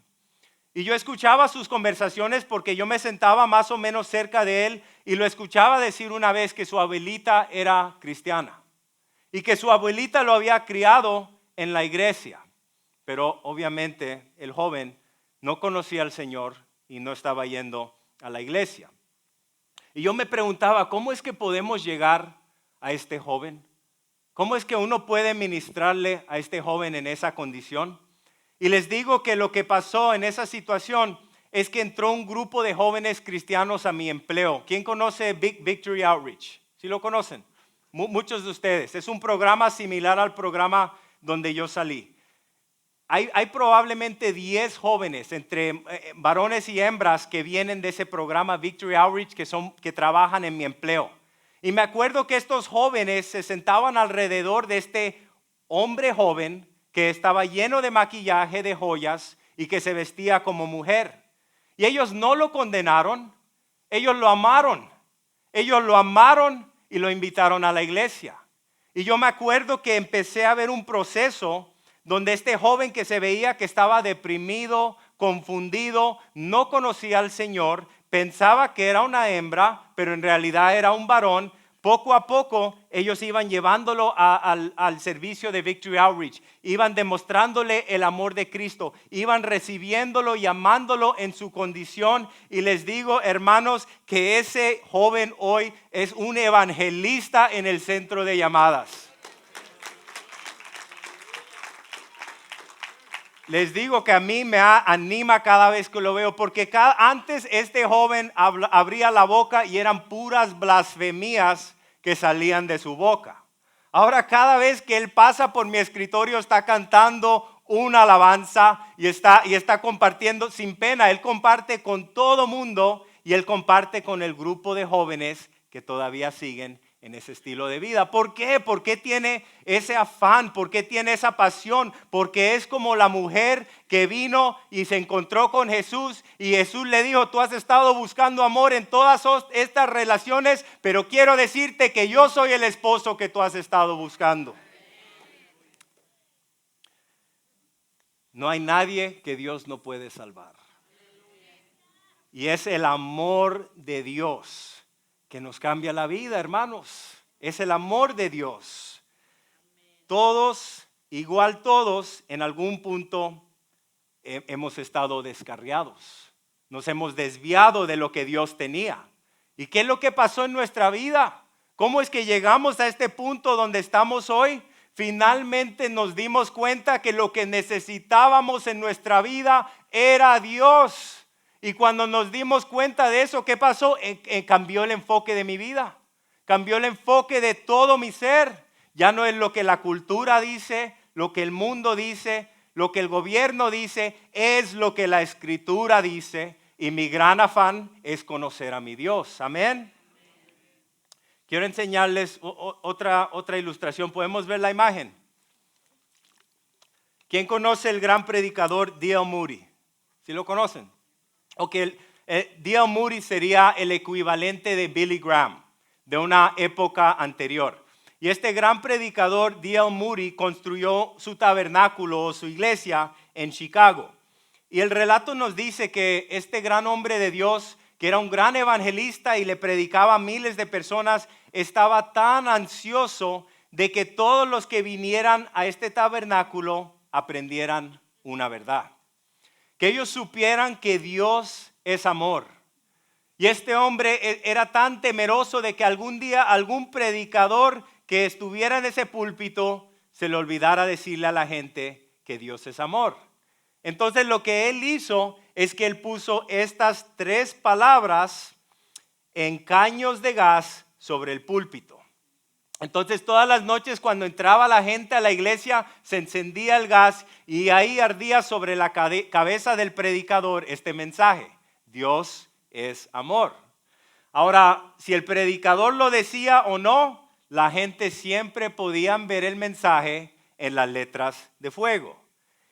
Y yo escuchaba sus conversaciones porque yo me sentaba más o menos cerca de él y lo escuchaba decir una vez que su abuelita era cristiana y que su abuelita lo había criado en la iglesia. Pero obviamente el joven no conocía al Señor y no estaba yendo a la iglesia. Y yo me preguntaba, ¿cómo es que podemos llegar a este joven? ¿Cómo es que uno puede ministrarle a este joven en esa condición? Y les digo que lo que pasó en esa situación es que entró un grupo de jóvenes cristianos a mi empleo. ¿Quién conoce Victory Outreach? ¿Sí lo conocen? Muchos de ustedes. Es un programa similar al programa donde yo salí. Hay probablemente 10 jóvenes entre varones y hembras que vienen de ese programa Victory Outreach que trabajan en mi empleo. Y me acuerdo que estos jóvenes se sentaban alrededor de este hombre joven que estaba lleno de maquillaje, de joyas y que se vestía como mujer. Y ellos no lo condenaron, ellos lo amaron. Ellos lo amaron y lo invitaron a la iglesia. Y yo me acuerdo que empecé a ver un proceso donde este joven que se veía que estaba deprimido, confundido, no conocía al Señor, pensaba que era una hembra, pero en realidad era un varón. Poco a poco ellos iban llevándolo al servicio de Victory Outreach, iban demostrándole el amor de Cristo, iban recibiéndolo y amándolo en su condición. Y les digo, hermanos, que ese joven hoy es un evangelista en el centro de llamadas. Les digo que a mí me anima cada vez que lo veo, porque antes este joven abría la boca y eran puras blasfemías que salían de su boca. Ahora cada vez que él pasa por mi escritorio está cantando una alabanza y está compartiendo sin pena. Él comparte con todo mundo y él comparte con el grupo de jóvenes que todavía siguen en ese estilo de vida. ¿Por qué? ¿Por qué tiene ese afán? ¿Por qué tiene esa pasión? Porque es como la mujer que vino y se encontró con Jesús y Jesús le dijo, tú has estado buscando amor en todas estas relaciones, pero quiero decirte que yo soy el esposo que tú has estado buscando. No hay nadie que Dios no puede salvar. Y es el amor de Dios que nos cambia la vida, hermanos. Es el amor de Dios. Todos, igual todos, en algún punto hemos estado descarriados. Nos hemos desviado de lo que Dios tenía. ¿Y qué es lo que pasó en nuestra vida? ¿Cómo es que llegamos a este punto donde estamos hoy? Finalmente nos dimos cuenta que lo que necesitábamos en nuestra vida era Dios. Y cuando nos dimos cuenta de eso, ¿qué pasó? Cambió el enfoque de mi vida. Cambió el enfoque de todo mi ser. Ya no es lo que la cultura dice, lo que el mundo dice, lo que el gobierno dice, es lo que la Escritura dice. Y mi gran afán es conocer a mi Dios. Amén. Quiero enseñarles otra ilustración. ¿Podemos ver la imagen? ¿Quién conoce el gran predicador D.L. Moody? ¿Sí lo conocen? D.L. Moody sería el equivalente de Billy Graham, de una época anterior. Y este gran predicador, D.L. Moody, construyó su tabernáculo o su iglesia en Chicago. Y el relato nos dice que este gran hombre de Dios, que era un gran evangelista y le predicaba a miles de personas, estaba tan ansioso de que todos los que vinieran a este tabernáculo aprendieran una verdad. Que ellos supieran que Dios es amor. Y este hombre era tan temeroso de que algún día algún predicador que estuviera en ese púlpito se le olvidara decirle a la gente que Dios es amor. Entonces lo que él hizo es que él puso estas 3 palabras en caños de gas sobre el púlpito. Entonces todas las noches cuando entraba la gente a la iglesia se encendía el gas y ahí ardía sobre la cabeza del predicador este mensaje: Dios es amor. Ahora, si el predicador lo decía o no, la gente siempre podían ver el mensaje en las letras de fuego.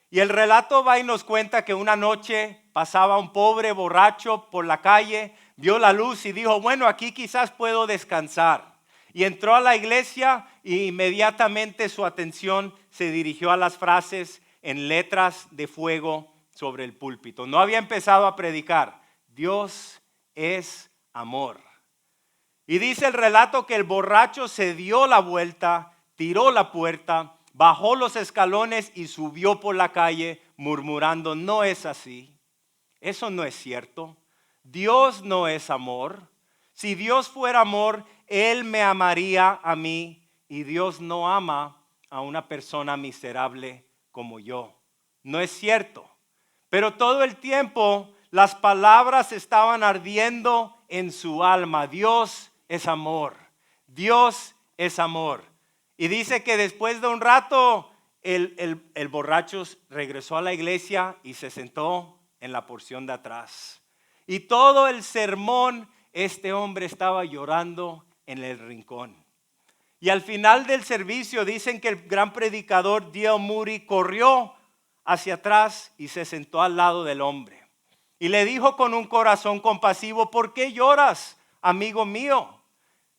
Y el relato va y nos cuenta que una noche pasaba un pobre borracho por la calle, vio la luz y dijo, bueno, aquí quizás puedo descansar. Y entró a la iglesia e inmediatamente su atención se dirigió a las frases en letras de fuego sobre el púlpito. No había empezado a predicar. Dios es amor. Y dice el relato que el borracho se dio la vuelta, tiró la puerta, bajó los escalones y subió por la calle murmurando, no es así. Eso no es cierto. Dios no es amor. Si Dios fuera amor, Él me amaría a mí, y Dios no ama a una persona miserable como yo. No es cierto. Pero todo el tiempo las palabras estaban ardiendo en su alma. Dios es amor. Dios es amor. Y dice que después de un rato el borracho regresó a la iglesia y se sentó en la porción de atrás. Y todo el sermón este hombre estaba llorando en el rincón. Y al final del servicio dicen que el gran predicador D.L. Moody corrió hacia atrás y se sentó al lado del hombre. Y le dijo con un corazón compasivo, ¿por qué lloras, amigo mío?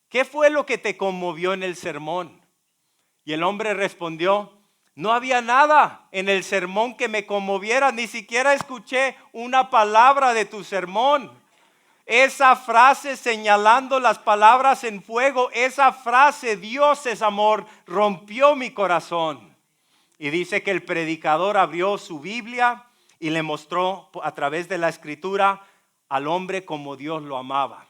¿Qué fue lo que te conmovió en el sermón? Y el hombre respondió, no había nada en el sermón que me conmoviera, ni siquiera escuché una palabra de tu sermón. Esa frase señalando las palabras en fuego, esa frase Dios es amor, rompió mi corazón. Y dice que el predicador abrió su Biblia y le mostró a través de la escritura al hombre como Dios lo amaba.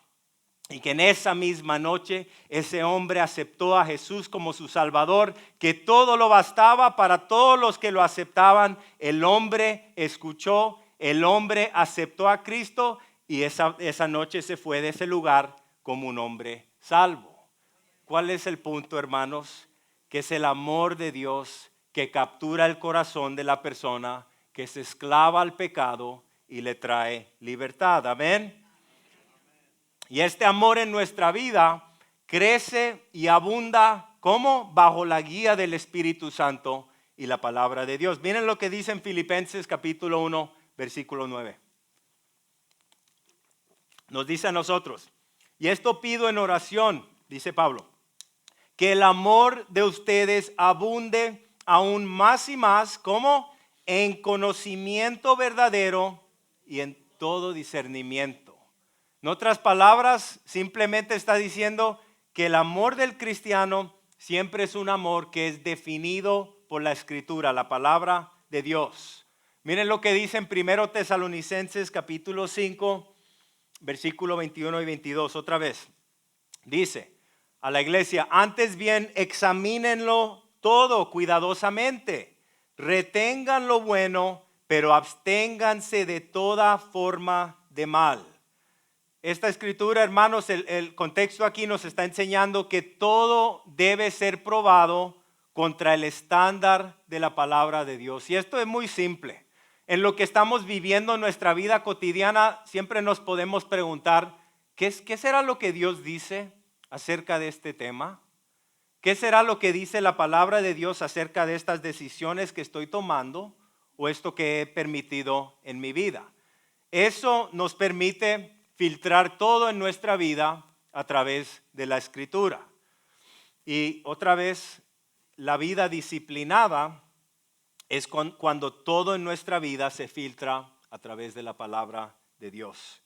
Y que en esa misma noche ese hombre aceptó a Jesús como su Salvador, que todo lo bastaba para todos los que lo aceptaban. El hombre escuchó, el hombre aceptó a Cristo y esa noche se fue de ese lugar como un hombre salvo. ¿Cuál es el punto, hermanos? Que es el amor de Dios que captura el corazón de la persona, que se esclava al pecado y le trae libertad. Amén. Y este amor en nuestra vida crece y abunda, ¿cómo? Bajo la guía del Espíritu Santo y la palabra de Dios. Miren lo que dice en Filipenses capítulo 1, versículo 9. Nos dice a nosotros, y esto pido en oración, dice Pablo, que el amor de ustedes abunde aún más y más, ¿cómo? En conocimiento verdadero y en todo discernimiento. En otras palabras, simplemente está diciendo que el amor del cristiano siempre es un amor que es definido por la Escritura, la palabra de Dios. Miren lo que dice en 1 Tesalonicenses capítulo 5, versículo 21 y 22, otra vez. Dice a la iglesia, antes bien examínenlo todo cuidadosamente, retengan lo bueno, pero absténganse de toda forma de mal. Esta escritura, hermanos, el contexto aquí nos está enseñando que todo debe ser probado contra el estándar de la palabra de Dios. Y esto es muy simple. En lo que estamos viviendo en nuestra vida cotidiana, siempre nos podemos preguntar, ¿qué será lo que Dios dice acerca de este tema? ¿Qué será lo que dice la palabra de Dios acerca de estas decisiones que estoy tomando o esto que he permitido en mi vida? Eso nos permite filtrar todo en nuestra vida a través de la Escritura. Y otra vez, la vida disciplinada es cuando todo en nuestra vida se filtra a través de la palabra de Dios.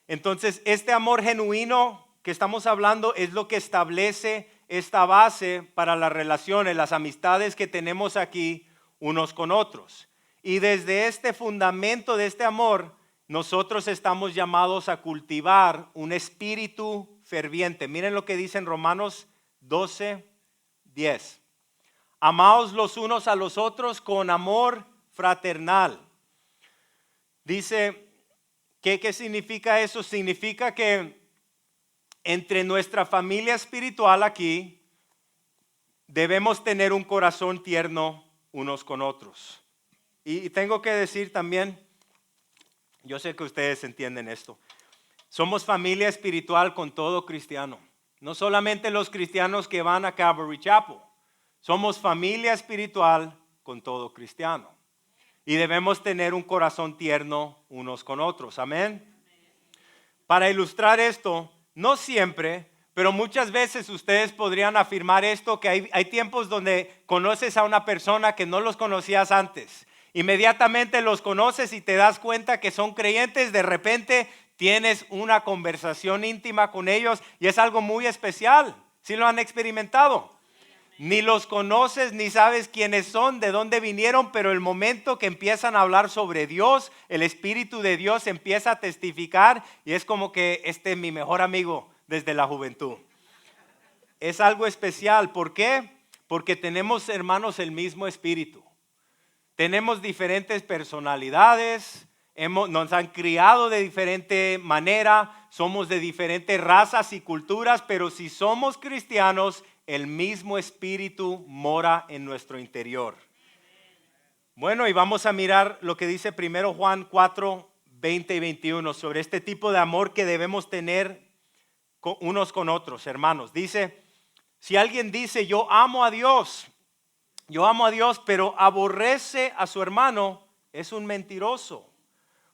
Entonces, este amor genuino que estamos hablando es lo que establece esta base para las relaciones, las amistades que tenemos aquí unos con otros. Y desde este fundamento de este amor, nosotros estamos llamados a cultivar un espíritu ferviente. Miren lo que dice en Romanos 12, 10. Amaos los unos a los otros con amor fraternal. Dice, ¿qué significa eso? Significa que entre nuestra familia espiritual aquí debemos tener un corazón tierno unos con otros. Y tengo que decir también, yo sé que ustedes entienden esto, somos familia espiritual con todo cristiano. No solamente los cristianos que van a Calvary Chapel. Somos familia espiritual con todo cristiano. Y debemos tener un corazón tierno unos con otros. Amén. Para ilustrar esto, no siempre, pero muchas veces ustedes podrían afirmar esto, que hay tiempos donde conoces a una persona que no los conocías antes. Inmediatamente los conoces y te das cuenta que son creyentes, de repente tienes una conversación íntima con ellos y es algo muy especial. ¿Sí lo han experimentado? Ni los conoces, ni sabes quiénes son, de dónde vinieron, pero el momento que empiezan a hablar sobre Dios, el Espíritu de Dios empieza a testificar y es como que este es mi mejor amigo desde la juventud. Es algo especial. ¿Por qué? Porque tenemos, hermanos, el mismo espíritu. Tenemos diferentes personalidades, nos han criado de diferente manera, somos de diferentes razas y culturas, pero si somos cristianos, el mismo espíritu mora en nuestro interior. Bueno, y vamos a mirar lo que dice 1 Juan 4, 20 y 21 sobre este tipo de amor que debemos tener unos con otros, hermanos. Dice, si alguien dice, yo amo a Dios, pero aborrece a su hermano, es un mentiroso.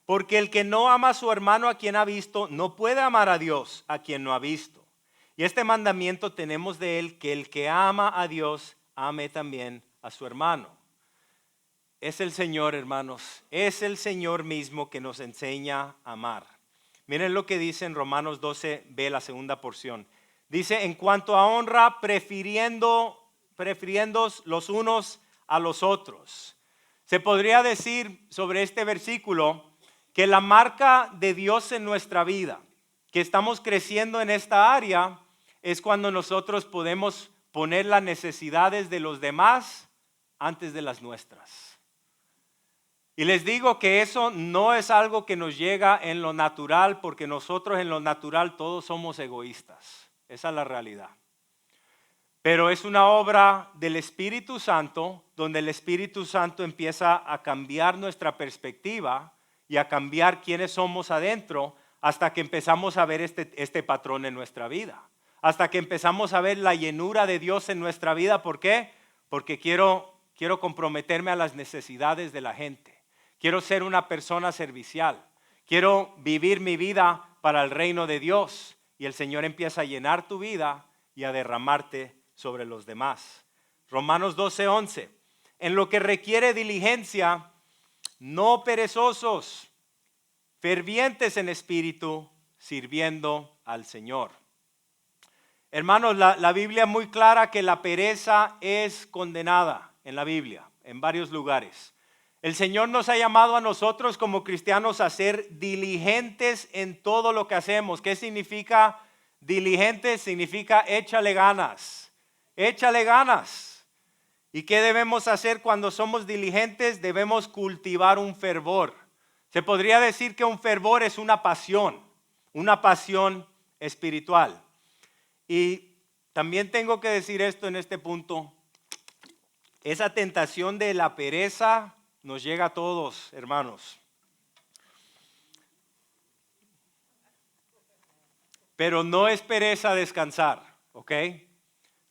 Porque el que no ama a su hermano a quien ha visto, no puede amar a Dios a quien no ha visto. Y este mandamiento tenemos de él, que el que ama a Dios, ame también a su hermano. Es el Señor, hermanos, es el Señor mismo que nos enseña a amar. Miren lo que dice en Romanos 12, ve la segunda porción. Dice, en cuanto a honra, prefiriéndoos los unos a los otros. Se podría decir sobre este versículo que la marca de Dios en nuestra vida, que estamos creciendo en esta área, es cuando nosotros podemos poner las necesidades de los demás antes de las nuestras. Y les digo que eso no es algo que nos llega en lo natural, porque nosotros en lo natural todos somos egoístas. Esa es la realidad. Pero es una obra del Espíritu Santo, donde el Espíritu Santo empieza a cambiar nuestra perspectiva y a cambiar quiénes somos adentro, hasta que empezamos a ver este patrón en nuestra vida. hasta que empezamos a ver la llenura de Dios en nuestra vida. ¿Por qué? Porque quiero comprometerme a las necesidades de la gente. Quiero ser una persona servicial. Quiero vivir mi vida para el reino de Dios. Y el Señor empieza a llenar tu vida y a derramarte sobre los demás. Romanos 12:11. En lo que requiere diligencia, no perezosos, fervientes en espíritu, sirviendo al Señor. Hermanos, la Biblia es muy clara que la pereza es condenada en la Biblia, en varios lugares. El Señor nos ha llamado a nosotros como cristianos a ser diligentes en todo lo que hacemos. ¿Qué significa diligente? Significa échale ganas, échale ganas. ¿Y qué debemos hacer cuando somos diligentes? Debemos cultivar un fervor. Se podría decir que un fervor es una pasión espiritual. Y también tengo que decir esto en este punto. Esa tentación de la pereza nos llega a todos, hermanos. Pero no es pereza descansar, ¿ok?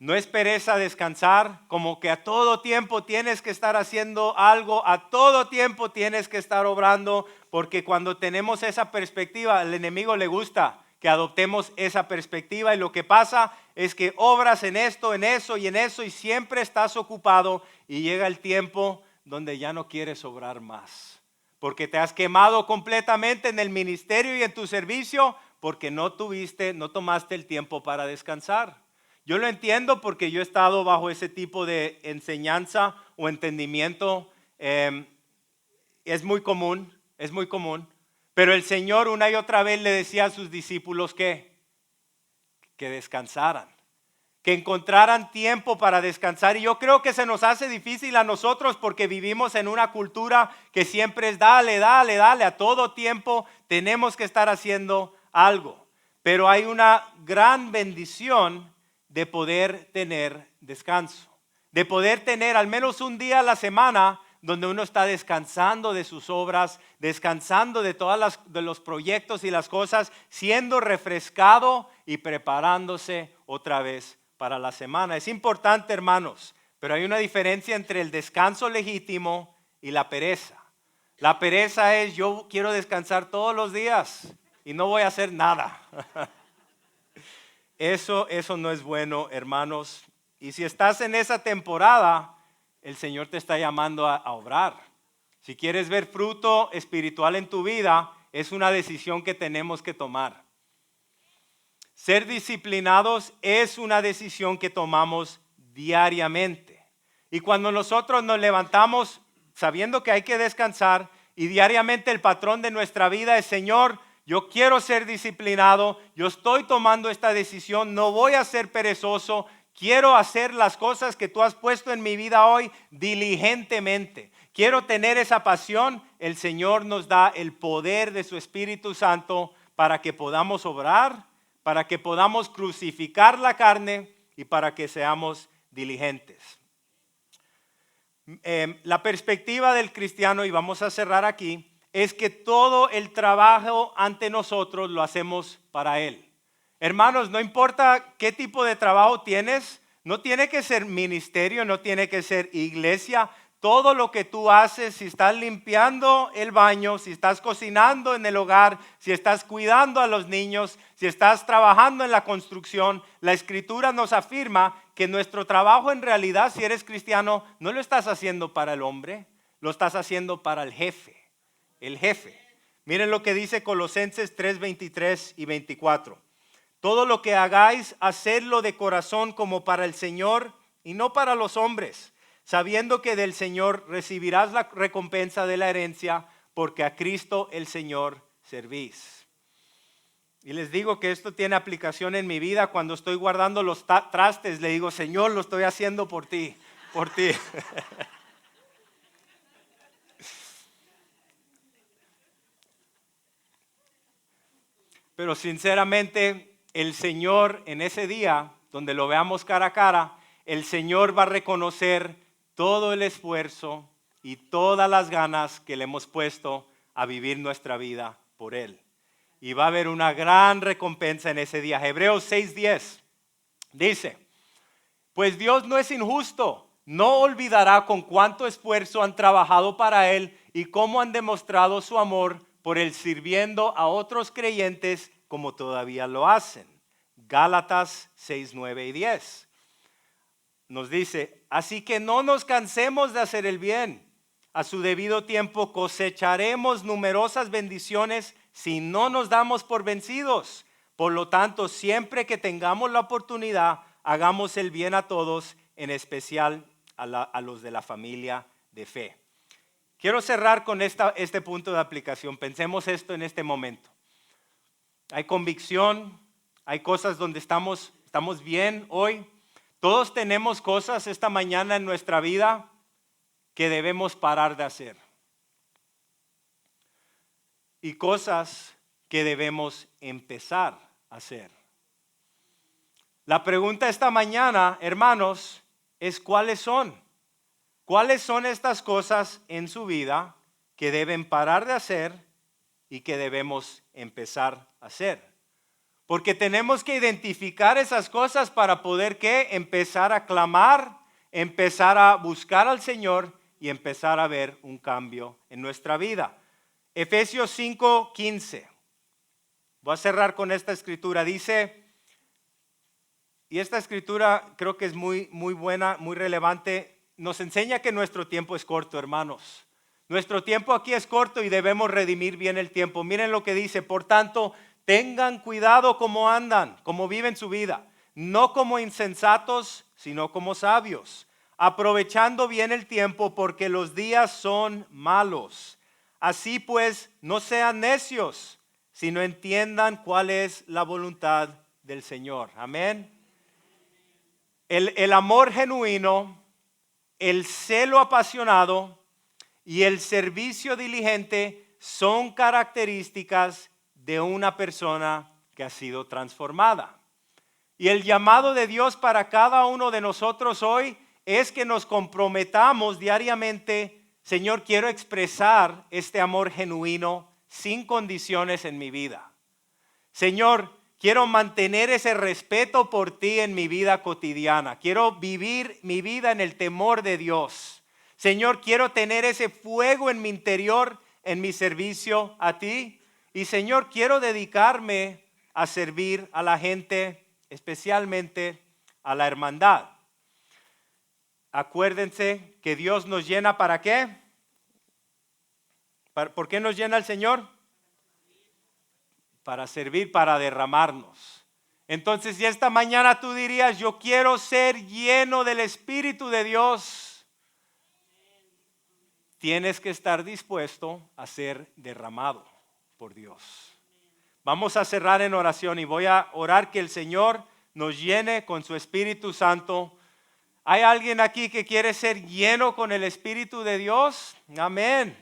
No es pereza descansar, como que a todo tiempo tienes que estar haciendo algo, a todo tiempo tienes que estar obrando, porque cuando tenemos esa perspectiva, al enemigo le gusta que adoptemos esa perspectiva, y lo que pasa es que obras en esto, en eso y en eso, y siempre estás ocupado, y llega el tiempo donde ya no quieres obrar más, porque te has quemado completamente en el ministerio y en tu servicio, porque no tomaste el tiempo para descansar. Yo lo entiendo porque yo he estado bajo ese tipo de enseñanza o entendimiento. Es muy común. Pero el Señor una y otra vez le decía a sus discípulos que descansaran, que encontraran tiempo para descansar. Y yo creo que se nos hace difícil a nosotros porque vivimos en una cultura que siempre es dale, a todo tiempo tenemos que estar haciendo algo. Pero hay una gran bendición de poder tener descanso, de poder tener al menos un día a la semana donde uno está descansando de sus obras, descansando de de los proyectos y las cosas, siendo refrescado y preparándose otra vez para la semana. Es importante, hermanos, pero hay una diferencia entre el descanso legítimo y la pereza. La pereza es: yo quiero descansar todos los días y no voy a hacer nada. Eso no es bueno, hermanos. Y si estás en esa temporada, el Señor te está llamando a obrar. Si quieres ver fruto espiritual en tu vida, es una decisión que tenemos que tomar. Ser disciplinados es una decisión que tomamos diariamente. Y cuando nosotros nos levantamos sabiendo que hay que descansar, y diariamente el patrón de nuestra vida es: Señor, yo quiero ser disciplinado, yo estoy tomando esta decisión, no voy a ser perezoso, quiero hacer las cosas que tú has puesto en mi vida hoy diligentemente. Quiero tener esa pasión. El Señor nos da el poder de su Espíritu Santo para que podamos obrar, para que podamos crucificar la carne y para que seamos diligentes. La perspectiva del cristiano, y vamos a cerrar aquí, es que todo el trabajo ante nosotros lo hacemos para Él. Hermanos, no importa qué tipo de trabajo tienes, no tiene que ser ministerio, no tiene que ser iglesia. Todo lo que tú haces, si estás limpiando el baño, si estás cocinando en el hogar, si estás cuidando a los niños, si estás trabajando en la construcción, la Escritura nos afirma que nuestro trabajo en realidad, si eres cristiano, no lo estás haciendo para el hombre, lo estás haciendo para el jefe. El jefe. Miren lo que dice Colosenses 3:23 y 24. Todo lo que hagáis, hacedlo de corazón como para el Señor y no para los hombres, sabiendo que del Señor recibirás la recompensa de la herencia, porque a Cristo el Señor servís. Y les digo que esto tiene aplicación en mi vida. Cuando estoy guardando los trastes, le digo: Señor, lo estoy haciendo por ti, por ti. Pero sinceramente, el Señor en ese día, donde lo veamos cara a cara, el Señor va a reconocer todo el esfuerzo y todas las ganas que le hemos puesto a vivir nuestra vida por Él. Y va a haber una gran recompensa en ese día. Hebreos 6:10 Dice, pues Dios no es injusto, no olvidará con cuánto esfuerzo han trabajado para Él y cómo han demostrado su amor por Él sirviendo a otros creyentes como todavía lo hacen. Gálatas 6, 9 y 10. Nos dice, así que no nos cansemos de hacer el bien. A su debido tiempo cosecharemos numerosas bendiciones si no nos damos por vencidos. Por lo tanto, siempre que tengamos la oportunidad, hagamos el bien a todos, en especial a los de la familia de fe. Quiero cerrar con este punto de aplicación. Pensemos esto en este momento. Hay convicción, hay cosas donde estamos bien hoy. Todos tenemos cosas esta mañana en nuestra vida que debemos parar de hacer. Y cosas que debemos empezar a hacer. La pregunta esta mañana, hermanos, es ¿cuáles son? ¿Cuáles son estas cosas en su vida que deben parar de hacer y que debemos empezar a hacer? Porque tenemos que identificar esas cosas para poder ¿qué? Empezar a clamar, empezar a buscar al Señor y empezar a ver un cambio en nuestra vida. Efesios 5:15. Voy a cerrar con esta escritura. Dice, y esta escritura creo que es muy buena, muy relevante. Nos enseña que nuestro tiempo es corto, hermanos. Nuestro tiempo aquí es corto y debemos redimir bien el tiempo. Miren lo que dice, por tanto, tengan cuidado cómo andan, cómo viven su vida, no como insensatos, sino como sabios, aprovechando bien el tiempo porque los días son malos. Así pues, no sean necios, sino entiendan cuál es la voluntad del Señor. Amén. El amor genuino, el celo apasionado y el servicio diligente son características de una persona que ha sido transformada. Y el llamado de Dios para cada uno de nosotros hoy es que nos comprometamos diariamente. Señor, quiero expresar este amor genuino sin condiciones en mi vida. Señor, quiero mantener ese respeto por ti en mi vida cotidiana. Quiero vivir mi vida en el temor de Dios. Señor, quiero tener ese fuego en mi interior, en mi servicio a ti. Y Señor, quiero dedicarme a servir a la gente, especialmente a la hermandad. Acuérdense que Dios nos llena ¿para qué? ¿Por qué nos llena el Señor? Para servir, para derramarnos. Entonces, si esta mañana tú dirías, yo quiero ser lleno del Espíritu de Dios, tienes que estar dispuesto a ser derramado por Dios. Vamos a cerrar en oración y voy a orar que el Señor nos llene con su Espíritu Santo. ¿Hay alguien aquí que quiere ser lleno con el Espíritu de Dios? Amén.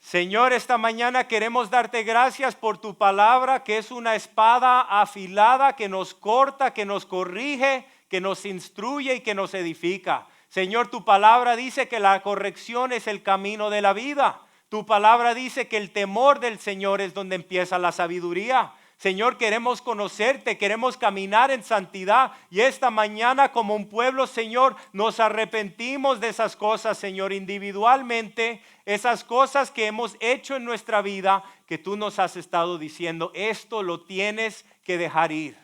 Señor, esta mañana queremos darte gracias por tu palabra, que es una espada afilada que nos corta, que nos corrige, que nos instruye y que nos edifica. Señor, tu palabra dice que la corrección es el camino de la vida. Tu palabra dice que el temor del Señor es donde empieza la sabiduría. Señor, queremos conocerte, queremos caminar en santidad y esta mañana como un pueblo, Señor, nos arrepentimos de esas cosas, Señor, individualmente, esas cosas que hemos hecho en nuestra vida, que tú nos has estado diciendo, esto lo tienes que dejar ir.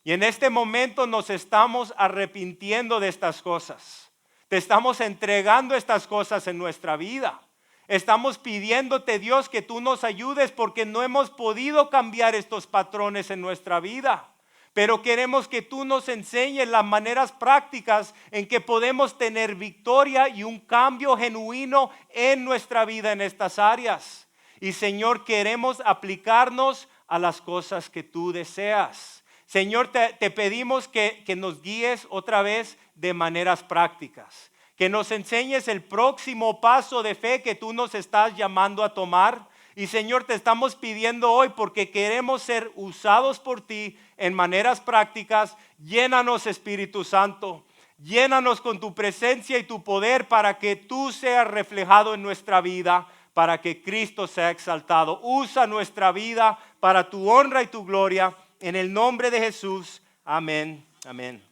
Y en este momento nos estamos arrepintiendo de estas cosas. Te estamos entregando estas cosas en nuestra vida. Estamos pidiéndote, Dios, que tú nos ayudes porque no hemos podido cambiar estos patrones en nuestra vida. Pero queremos que tú nos enseñes las maneras prácticas en que podemos tener victoria y un cambio genuino en nuestra vida en estas áreas. Y Señor, queremos aplicarnos a las cosas que tú deseas. Señor, te pedimos que nos guíes otra vez de maneras prácticas. Que nos enseñes el próximo paso de fe que tú nos estás llamando a tomar. Y Señor, te estamos pidiendo hoy porque queremos ser usados por ti en maneras prácticas. Llénanos, Espíritu Santo. Llénanos con tu presencia y tu poder para que tú seas reflejado en nuestra vida, para que Cristo sea exaltado. Usa nuestra vida para tu honra y tu gloria. En el nombre de Jesús. Amén. Amén.